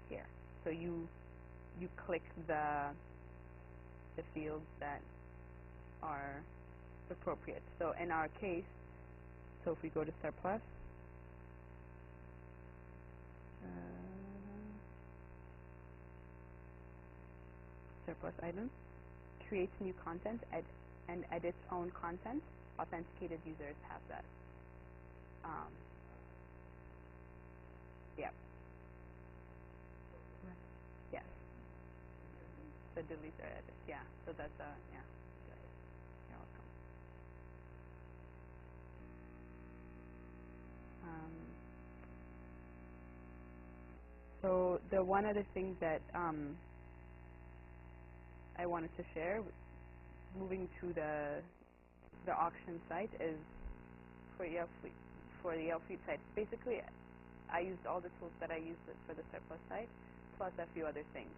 here. So you click the fields that are appropriate. So in our case, so if we go to surplus, surplus items, create new content, and edit own content, authenticated users have that. Yep. Yes. So delete or edit. Yeah. So that's yeah. Good. You're welcome. So the one other thing that I wanted to share, moving to the auction site, is for Yale Fleet, for the Yale Fleet site. Basically, I used all the tools that I used for the surplus site, plus a few other things: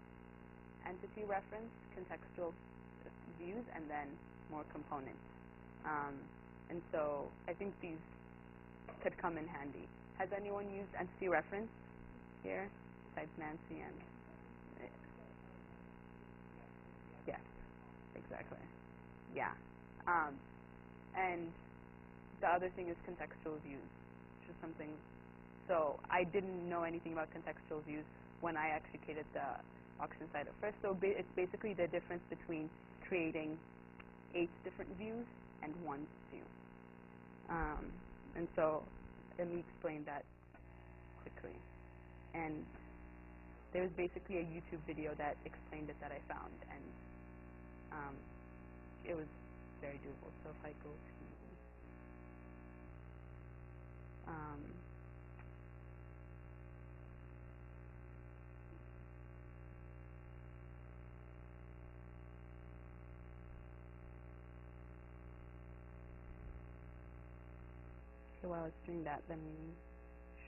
entity reference, contextual views, and then more components. And so I think these could come in handy. Has anyone used entity reference here besides Nancy and? Yes, exactly. Yeah. And the other thing is contextual views, which is something. So I didn't know anything about contextual views when I actually created the auction site at first. So it's basically the difference between creating 8 different views and 1 view. And so let me explain that quickly. And there was basically a YouTube video that explained it that I found, and it was very doable. So if I go to so while it's doing that, let me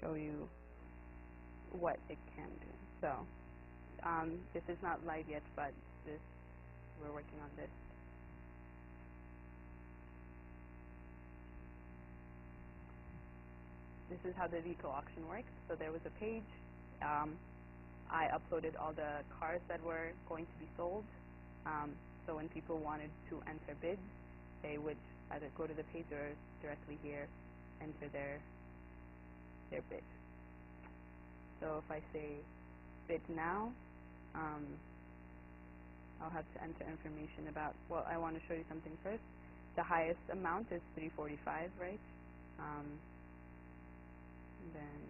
show you what it can do. So this is not live yet, but we're working on this. This is how the vehicle auction works. So there was a page. I uploaded all the cars that were going to be sold. So when people wanted to enter bids, they would either go to the page or directly here enter their bid. So if I say bid now, I'll have to enter information about, well, I want to show you something first. The highest amount is $345, right? Then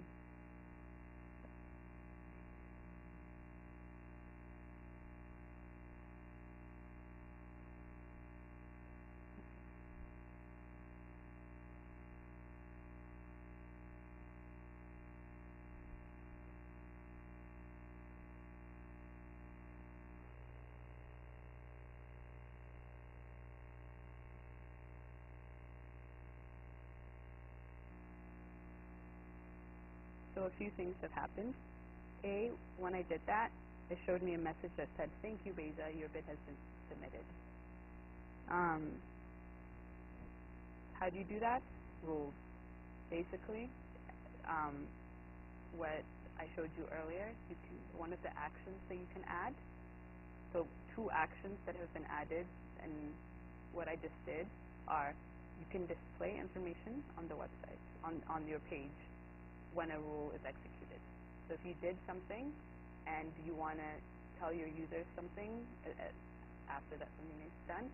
so a few things have happened. A, when I did that, it showed me a message that said, "Thank you, Beja, your bid has been submitted." How do you do that? Rules. Basically, what I showed you earlier, one of the actions that you can add, so two actions that have been added, and what I just did are, you can display information on the website, on your page, when a rule is executed. So if you did something and you want to tell your users something after that something is done,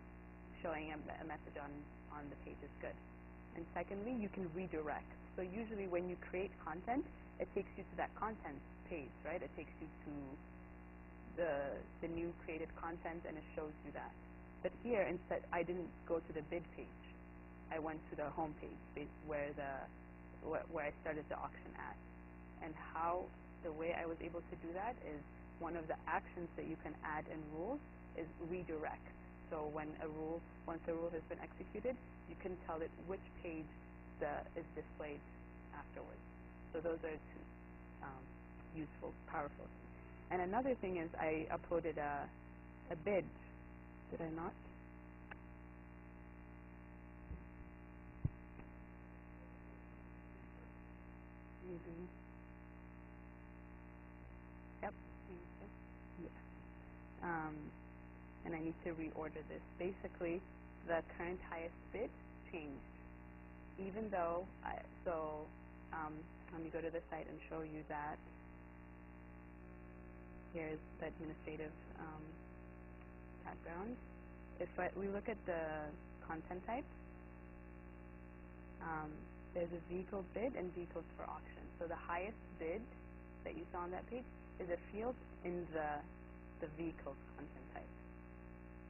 showing a message on the page is good. And secondly, you can redirect. So usually when you create content, it takes you to that content page, right? It takes you to the new created content, and it shows you that. But here, instead, I didn't go to the bid page. I went to the home page, where I started the auction at. And the way I was able to do that is, one of the actions that you can add in rules is redirect. So once a rule has been executed, you can tell it which page is displayed afterwards. So those are two useful, powerful things. And another thing is, I uploaded a bid. Did I not? Maybe. Yep. Yes. And I need to reorder this. Basically, the current highest bid changed. Even though, let me go to the site and show you that. Here's the administrative background. If we look at the content type, there's a vehicle bid and vehicles for auction. So the highest bid that you saw on that page is a field in the vehicles content type.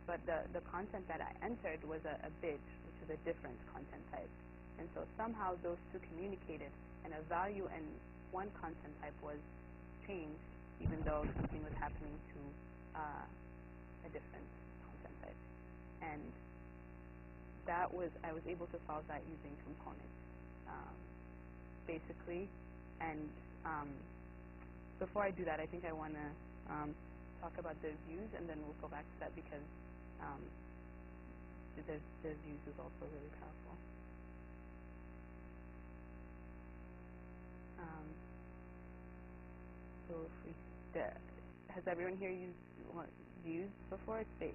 But the content that I entered was a bid, which is a different content type. And so somehow those two communicated, and a value in one content type was changed, even though something was happening to a different content type. And I was able to solve that using components, basically. And before I do that, I think I want to talk about the views, and then we'll go back to that, because the views is also really powerful. So if has everyone here used views before? It's safe.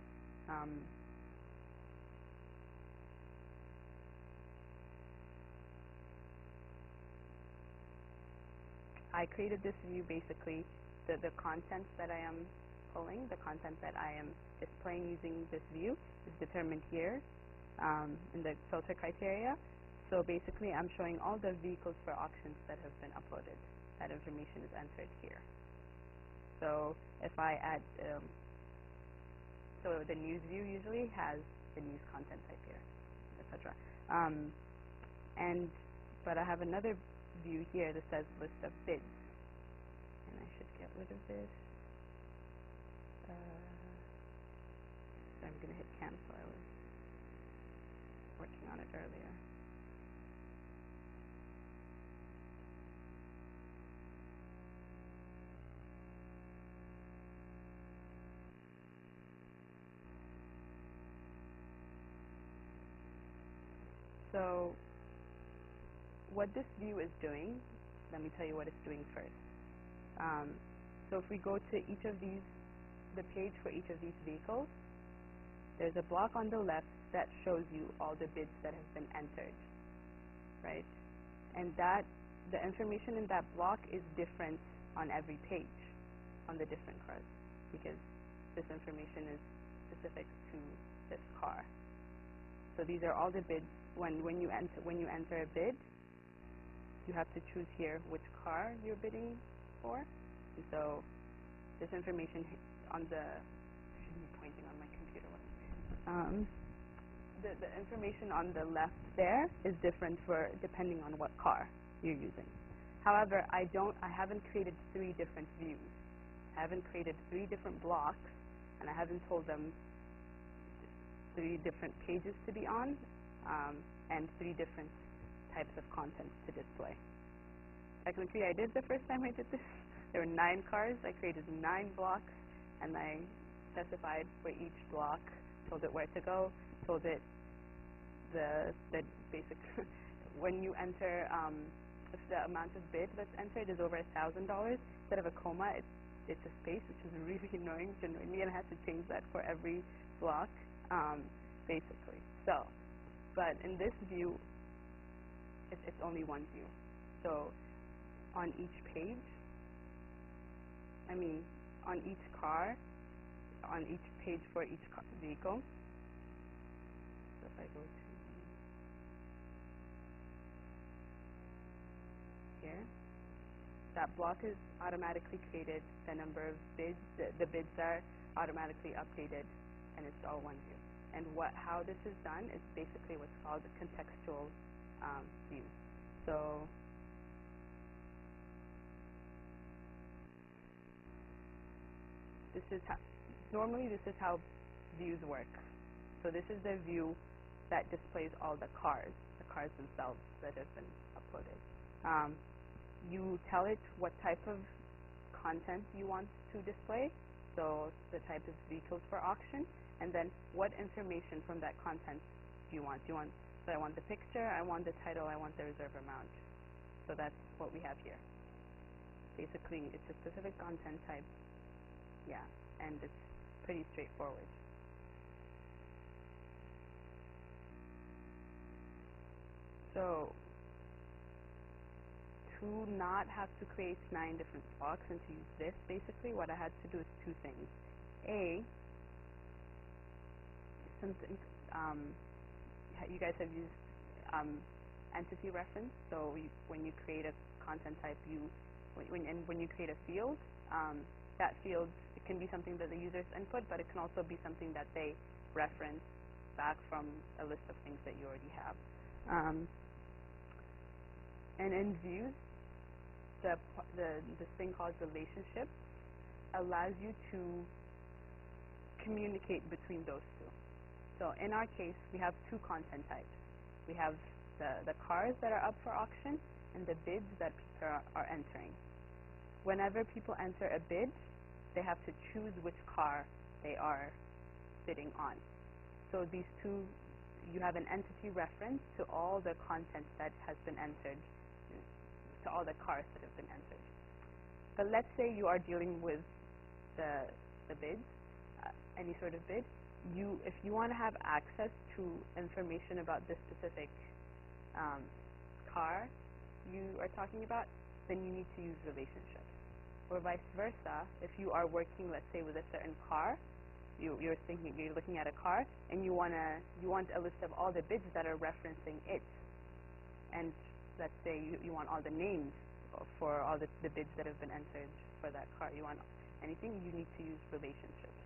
I created this view, basically, the content that I am pulling, the content that I am displaying using this view is determined here in the filter criteria. So basically, I'm showing all the vehicles for auctions that have been uploaded. That information is entered here. So if I add, so the news view usually has the news content type here, etc. But I have another view here that says list of bids, and I should get rid of this. I'm going to hit cancel. I was working on it earlier. So what this view is doing, let me tell you what it's doing first. So if we go to each of these, the page for each of these vehicles, there's a block on the left that shows you all the bids that have been entered, right? And the information in that block is different on every page, on the different cars, because this information is specific to this car. So these are all the bids. When you enter a bid, you have to choose here which car you're bidding for. And so this information on the, I shouldn't be pointing on my computer. The information on the left there is different depending on what car you're using. However, I haven't created 3 different views. I haven't created 3 different blocks, and I haven't told them 3 different pages to be on, and 3 different types of content to display. Technically, I did the first time I did this, there were 9 cars. I created 9 blocks, and I specified for each block, told it where to go, told it the basic when you enter if the amount of bid that's entered is over $1,000, instead of a comma, it's a space, which is really annoying to me, and I had to change that for every block, basically. So, but in this view, it's only one view. So, on each page, on each car, on each page for each vehicle. So if I go to here, that block is automatically created, the number of bids, the bids are automatically updated, and it's all one view. And how this is done is basically what's called a contextual view. So normally this is how views work. So this is the view that displays all the cars themselves that have been uploaded. You tell it what type of content you want to display, so the type of vehicles for auction, and then what information from that content do you want. So I want the picture, I want the title, I want the reserve amount. So that's what we have here. Basically, it's a specific content type, yeah, and it's pretty straightforward. So, to not have to create 9 different blocks and to use this, basically, what I had to do is 2 things. A, you guys have used entity reference. So when you create a content type, when you create a field, that field, it can be something that the users input, but it can also be something that they reference back from a list of things that you already have. And in views, this thing called relationship allows you to communicate between those two. So in our case, we have 2 content types. We have the cars that are up for auction and the bids that people are entering. Whenever people enter a bid, they have to choose which car they are bidding on. So these 2, you have an entity reference to all the content that has been entered, to all the cars that have been entered. But let's say you are dealing with the bids, any sort of bid. If you want to have access to information about this specific car you are talking about, then you need to use relationships. Or vice versa, if you are working, let's say, with a certain car, you're looking at a car, and you want a list of all the bids that are referencing it. And let's say you want all the names for all the bids that have been entered for that car. You want anything, you need to use relationships.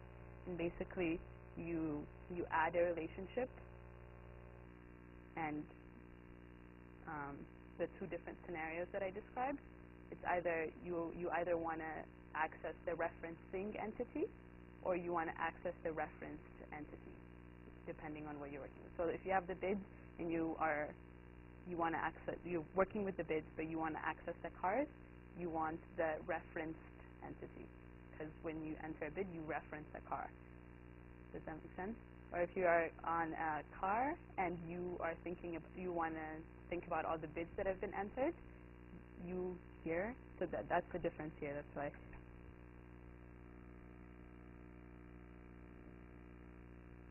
And basically, you add a relationship, and the 2 different scenarios that I described, it's either you either want to access the referencing entity, or you want to access the referenced entity, depending on what you're working with. So if you have the bids and you're working with the bids, but you want to access the cars, you want the referenced entity, because when you enter a bid, you reference a car. Does that make sense? Or if you are on a car and you want to think about all the bids that have been entered, so that's the difference here. That's why.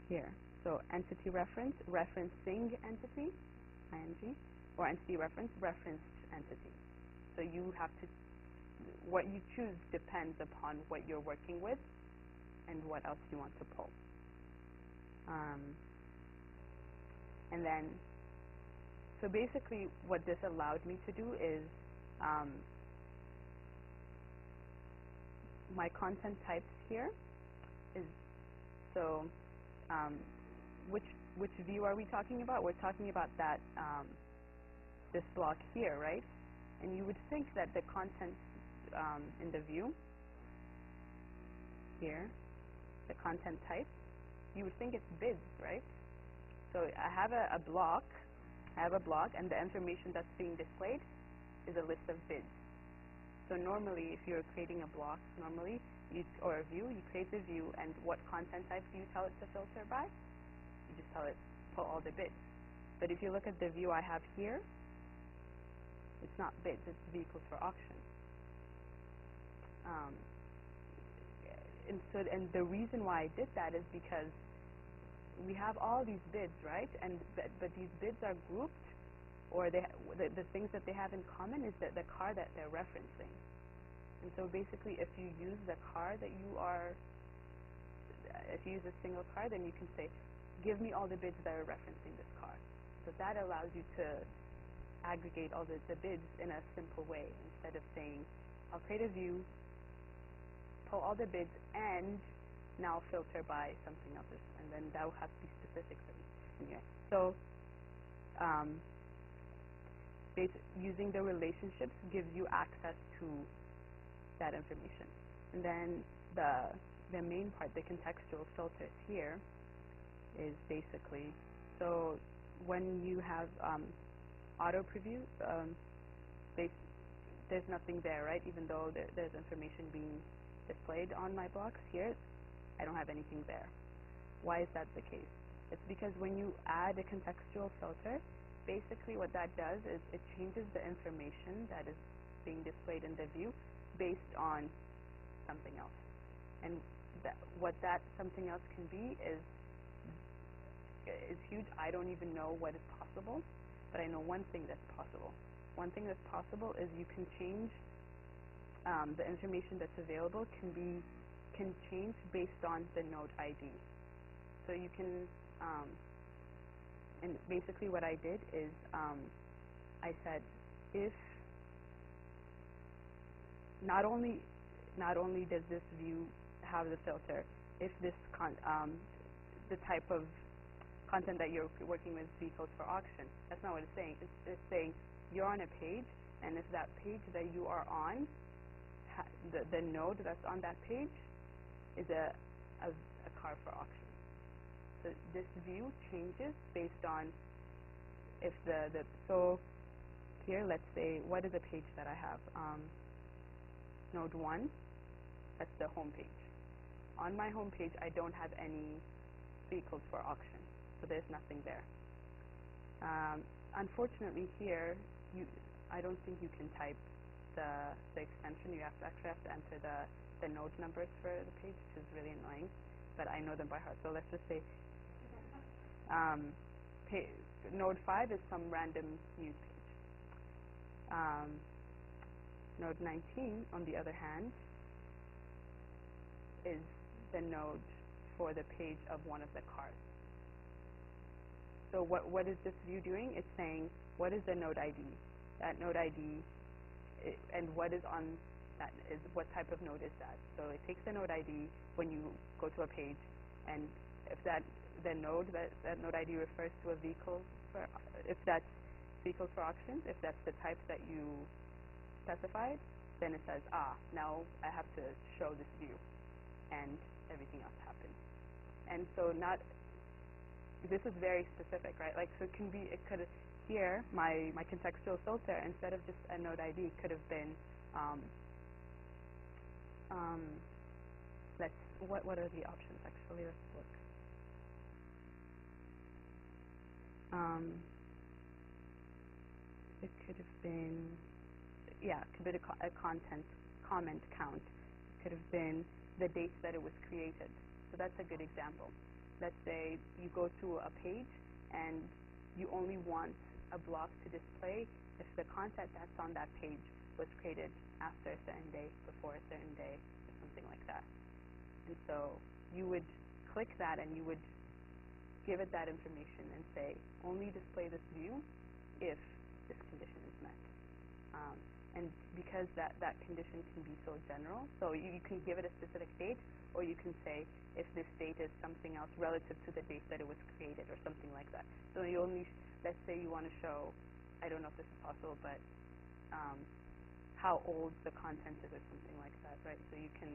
Here. So entity reference, referencing entity, ing, or entity reference, referenced entity. So you have to, what you choose depends upon what you're working with and what else you want to pull. And then, so basically what this allowed me to do is, my content types here is, so which view are we talking about? We're talking about that, this block here, right? And you would think that the content in the view here, the content type, you would think it's bids, right? So I have a block, and the information that's being displayed is a list of bids. So normally, if you're creating a block, or a view, you create the view, and what content type do you tell it to filter by? You just tell it, pull all the bids. But if you look at the view I have here, it's not bids, it's vehicles for auction. And the reason why I did that is because we have all these bids, right? But these bids are grouped, or the things that they have in common is that the car that they're referencing. And so basically, if you use the car that if you use a single car, then you can say, give me all the bids that are referencing this car. So that allows you to aggregate all the bids in a simple way, instead of saying, I'll create a view, pull all the bids, and now filter by something else, and then that will have to be specific in here. So using the relationships gives you access to that information. And then the main part, the contextual filters here, is basically, so when you have auto preview, there's nothing there, right? Even though there's information being displayed on my blocks here, I don't have anything there. Why is that the case? It's because when you add a contextual filter, basically what that does is it changes the information that is being displayed in the view based on something else. And what that something else can be is huge. I don't even know what is possible, but I know one thing that's possible. One thing that's possible is you can change the information that's available can change based on the node ID. So you can, and basically what I did is I said, if not only does this view have the filter, if this the type of content that you're working with vehicles for auction, that's not what it's saying. It's saying you're on a page, and if that page that you are on, the node that's on that page is a car for auction. So this view changes based on if so here, let's say, what is the page that I have? Node 1, that's the home page. On my home page, I don't have any vehicles for auction, so there's nothing there. Unfortunately here, I don't think you can type the extension. You actually have to enter the node numbers for the page, which is really annoying, but I know them by heart. So let's just say node 5 is some random news page. Node 19, on the other hand, is the node for the page of one of the cars. So what is this view doing? It's saying, what is the node ID? That node ID, and what is on that is, what type of node is that? So it takes the node ID when you go to a page, and if that node ID refers to a vehicle, if that's vehicles for auction, if that's the type that you specified, then it says, now I have to show this view, and everything else happens. And so this is very specific, right? Like, so it could have, here, my contextual filter, instead of just a node ID, could have been, what are the options, actually? Let's look. It could have been, it could be a comment count. It could have been the date that it was created. So that's a good example. Let's say you go to a page and you only want a block to display if the content that's on that page was created after a certain day, before a certain day, or something like that. And so you would click that and you would give it that information and say, only display this view if this condition is met. And because that condition can be so general, so you can give it a specific date, or you can say if this date is something else relative to the date that it was created, or something like that. So you only, let's say you want to show, I don't know if this is possible, but how old the content is, or something like that, right? So you can,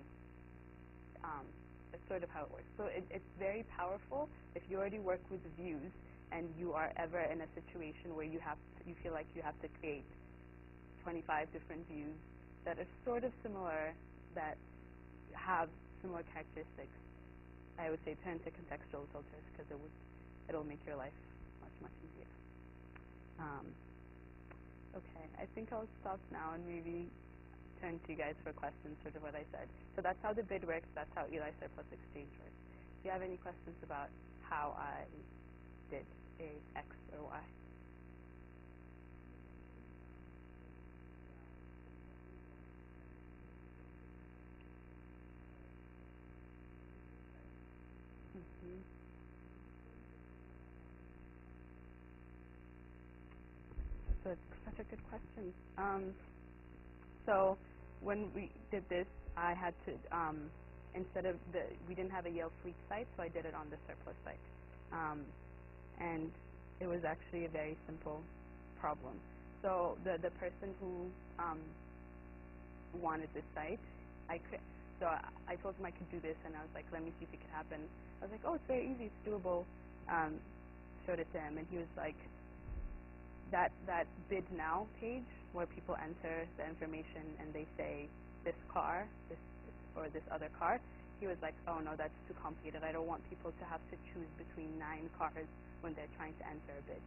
that's sort of how it works. So it's very powerful if you already work with views and you are ever in a situation where you feel like you have to create 25 different views that are sort of similar, that have similar characteristics, I would say turn to contextual filters, because it'll make your life much easier. Okay, I think I'll stop now and maybe turn to you guys for questions, sort of what I said. So that's how the bid works. That's how Eli surplus exchange works. Do you have any questions about how I did a X or Y? Mm-hmm. So it's such a good question. So when we did this, I had to, instead of we didn't have a Yale Fleet site, so I did it on the surplus site. And it was actually a very simple problem. So the person who wanted this site, I told him I could do this, and I was like, let me see if it could happen. I was like, oh, it's very easy, it's doable. Showed it to him, and he was like, that bid now page where people enter the information and they say this car, this or this other car, he was like, oh no, that's too complicated. I don't want people to have to choose between 9 cars when they're trying to enter a bid.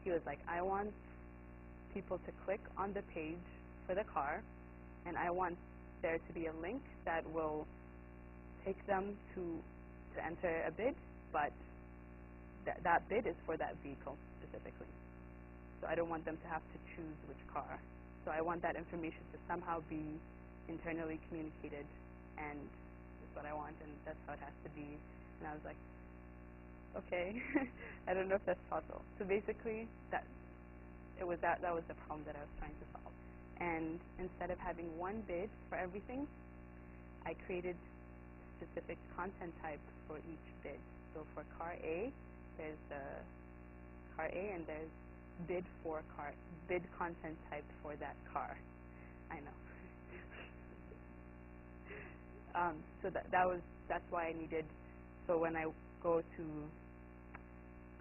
He was like, I want people to click on the page for the car, and I want there to be a link that will take them to enter a bid, but that bid is for that vehicle specifically. So I don't want them to have to choose which car. So I want that information to somehow be internally communicated, and that's what I want, and that's how it has to be. And I was like, okay, I don't know if that's possible. So basically, that was the problem that I was trying to solve. And instead of having one bid for everything, I created specific content types for each bid. So for car A, there's the car A, and there's bid content type for that car. I know. So that's why I needed. So when I go to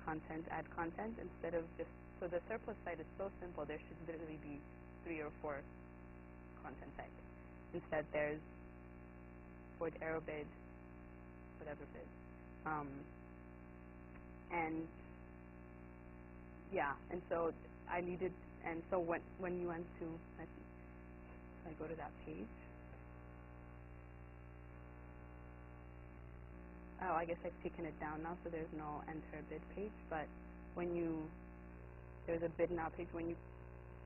content, add content, instead of just, so the surplus site is so simple, there should literally be 3 or 4 content types. Instead, there's Ford Aero bid, whatever bid, and yeah, and so I needed, and so when you went to, let's see, I go to that page. Oh, I guess I've taken it down now, so there's no enter bid page. But there's a bid now page. When you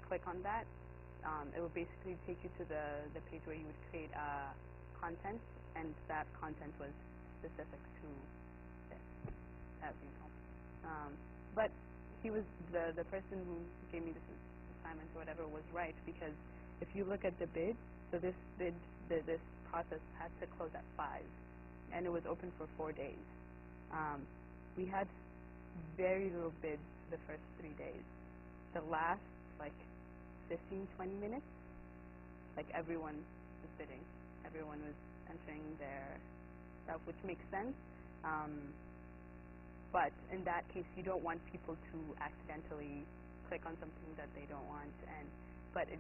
click on that, it will basically take you to the page where you would create content, and that content was specific to that vehicle. But he was the person who gave me this assignment or whatever was right, because if you look at the bid, so this process had to close at 5, and it was open for 4 days. We had very little bids the first 3 days. The last 15, 20 minutes, everyone was bidding. Everyone was entering their stuff, which makes sense. But in that case, you don't want people to accidentally click on something that they don't want. But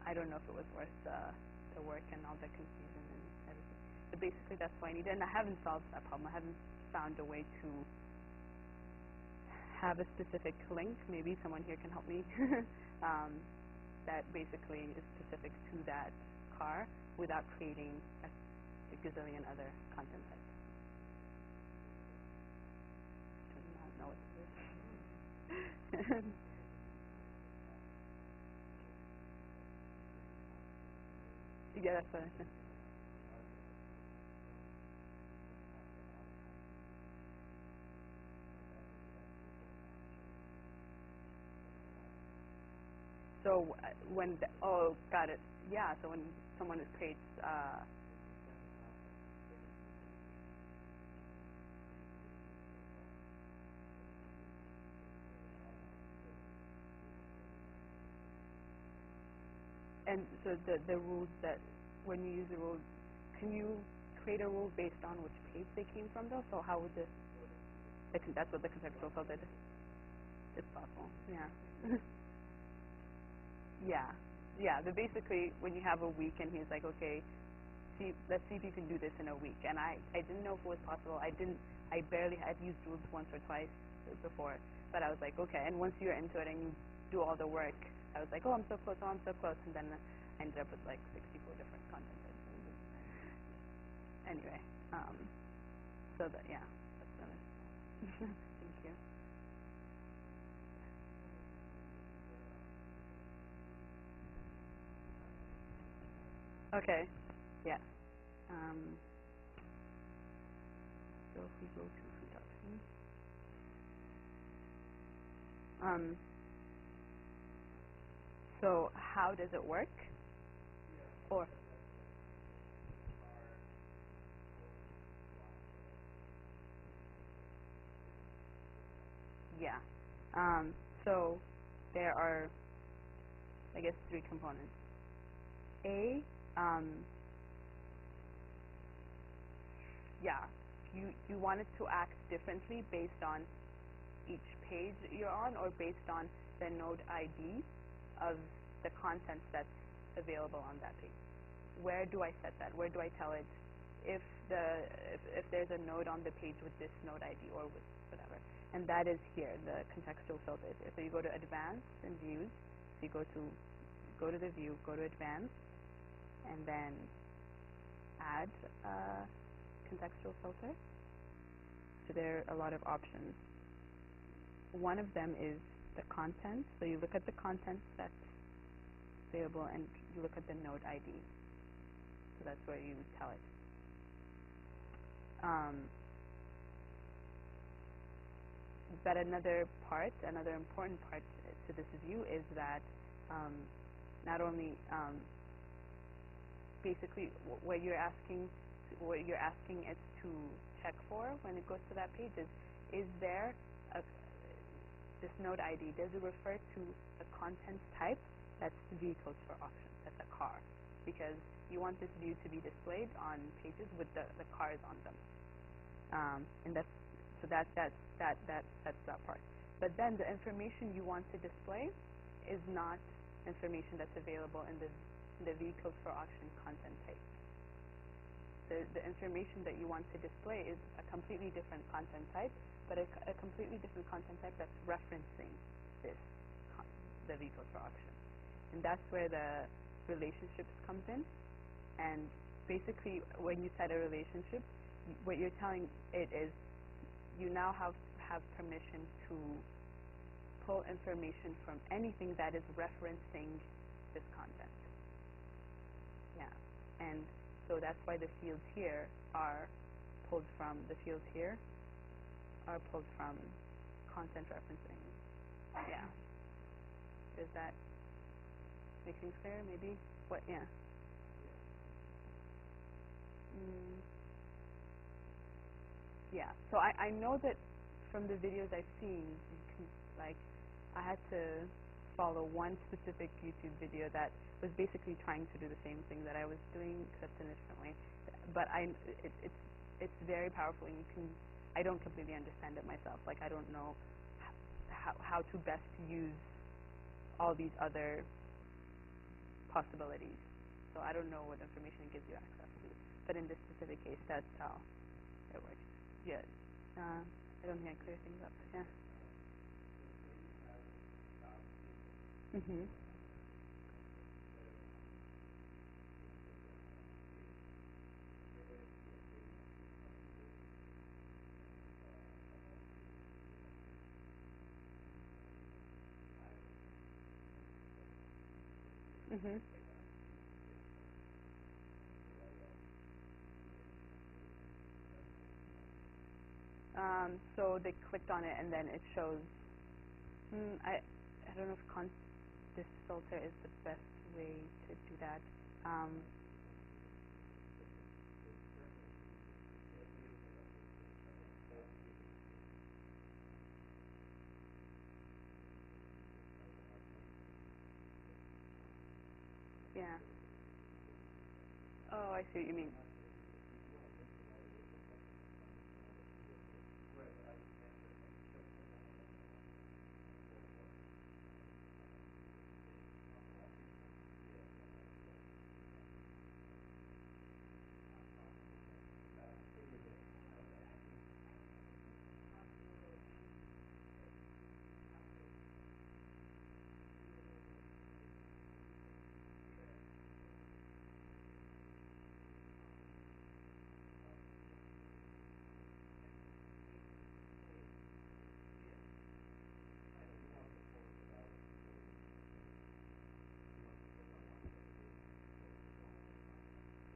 I don't know if it was worth the work and all the confusion and everything. So basically, that's why I needed. And I haven't solved that problem. I haven't found a way to have a specific link. Maybe someone here can help me. That basically is specific to that car without creating a gazillion other content types. Do not know what to do. Yeah, that's what I said. So got it. Yeah, so when someone creates and so the rules that when you use the rules, can you create a rule based on which page they came from though? So how would that's what the contextual filter is? It's possible. Yeah. Yeah, yeah. But basically, when you have a week, and he's like, okay, let's see if you can do this in a week. And I didn't know if it was possible. I barely had used Rules once or twice before, but I was like, okay. And once you're into it and you do all the work, I was like, oh, I'm so close, oh, I'm so close. And then I ended up with like 64 different content types. Anyway, so that, yeah, that's another. Thank you. Okay, yeah. Um, so if we go to food options, um, so how does it work? Or yeah. So there are, I guess, three components. A, um, yeah, you want it to act differently based on each page you're on, or based on the node ID of the content that's available on that page. Where do I set that? Where do I tell it if if there's a node on the page with this node ID or with whatever? And that is here. The contextual filter is here. So you go to Advanced and Views. So you go to the view, go to Advanced, and then add contextual filter. So there are a lot of options. One of them is the content. So you look at the content that's available and you look at the node ID. So that's where you tell it. But another important part to this view is that not only basically what you're asking it to check for when it goes to that page is there this node ID, does it refer to a content type that's vehicles for auction, that's a car, because you want this view to be displayed on pages with the cars on them, and that's that part. But then the information you want to display is not information that's available in the vehicles for auction content type. The information that you want to display is a completely different content type, but a completely different content type that's referencing the vehicles for auction. And that's where the relationships comes in. And basically, when you set a relationship, what you're telling it is you now have permission to pull information from anything that is referencing this content. Yeah. And so that's why the fields here are pulled from content referencing. Yeah. Does that make things clear? Maybe? What? Yeah. Yeah. So I know that from the videos I've seen, you can, like, I had to follow one specific YouTube video that was basically trying to do the same thing that I was doing, except in a different way. But it's very powerful, and I don't completely understand it myself. Like, I don't know how to best use all these other possibilities. So I don't know what information it gives you access to. But in this specific case, that's how it works. Yeah. I don't think I clear things up. Yeah. Mhm. Mhm. So they clicked on it, and then it shows. I don't know if this filter is the best way to do that. Yeah. Oh, I see what you mean.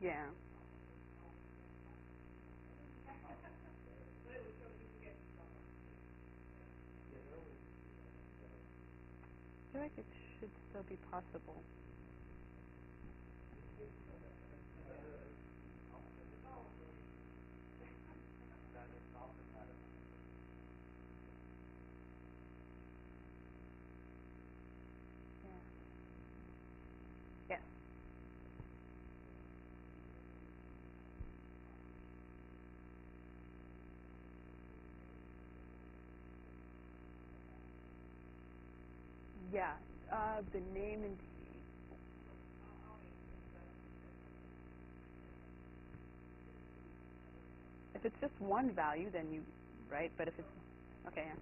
Yeah. I feel like it should still be possible. Yeah. Yes. Yeah. The name and if it's just one value, then you right. But if it's okay, yeah.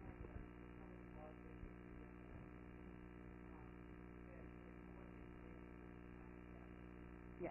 Yeah.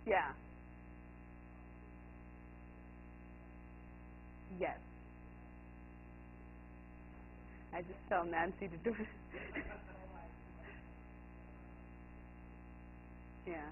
Yeah. Yes. I just tell Nancy to do it. Yeah.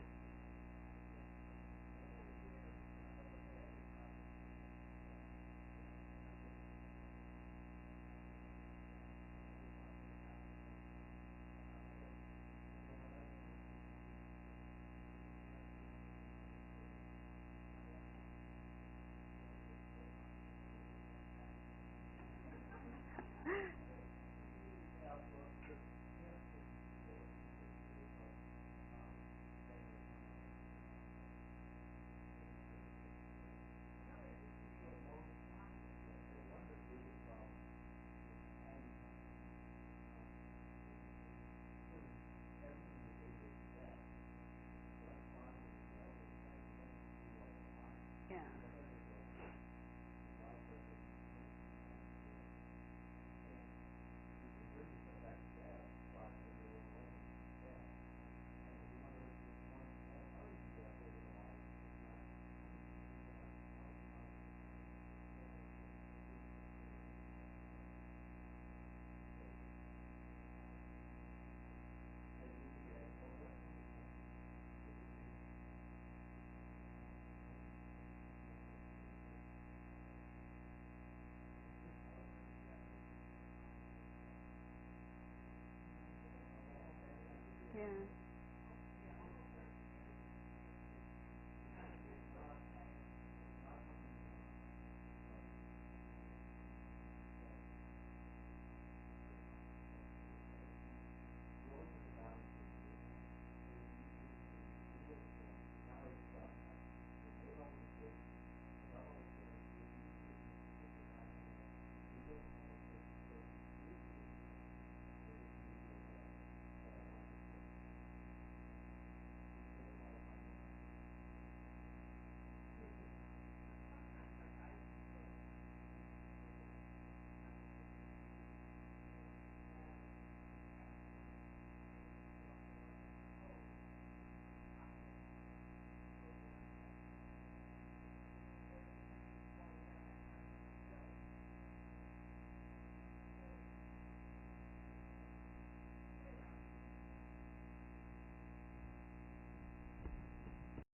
Yeah.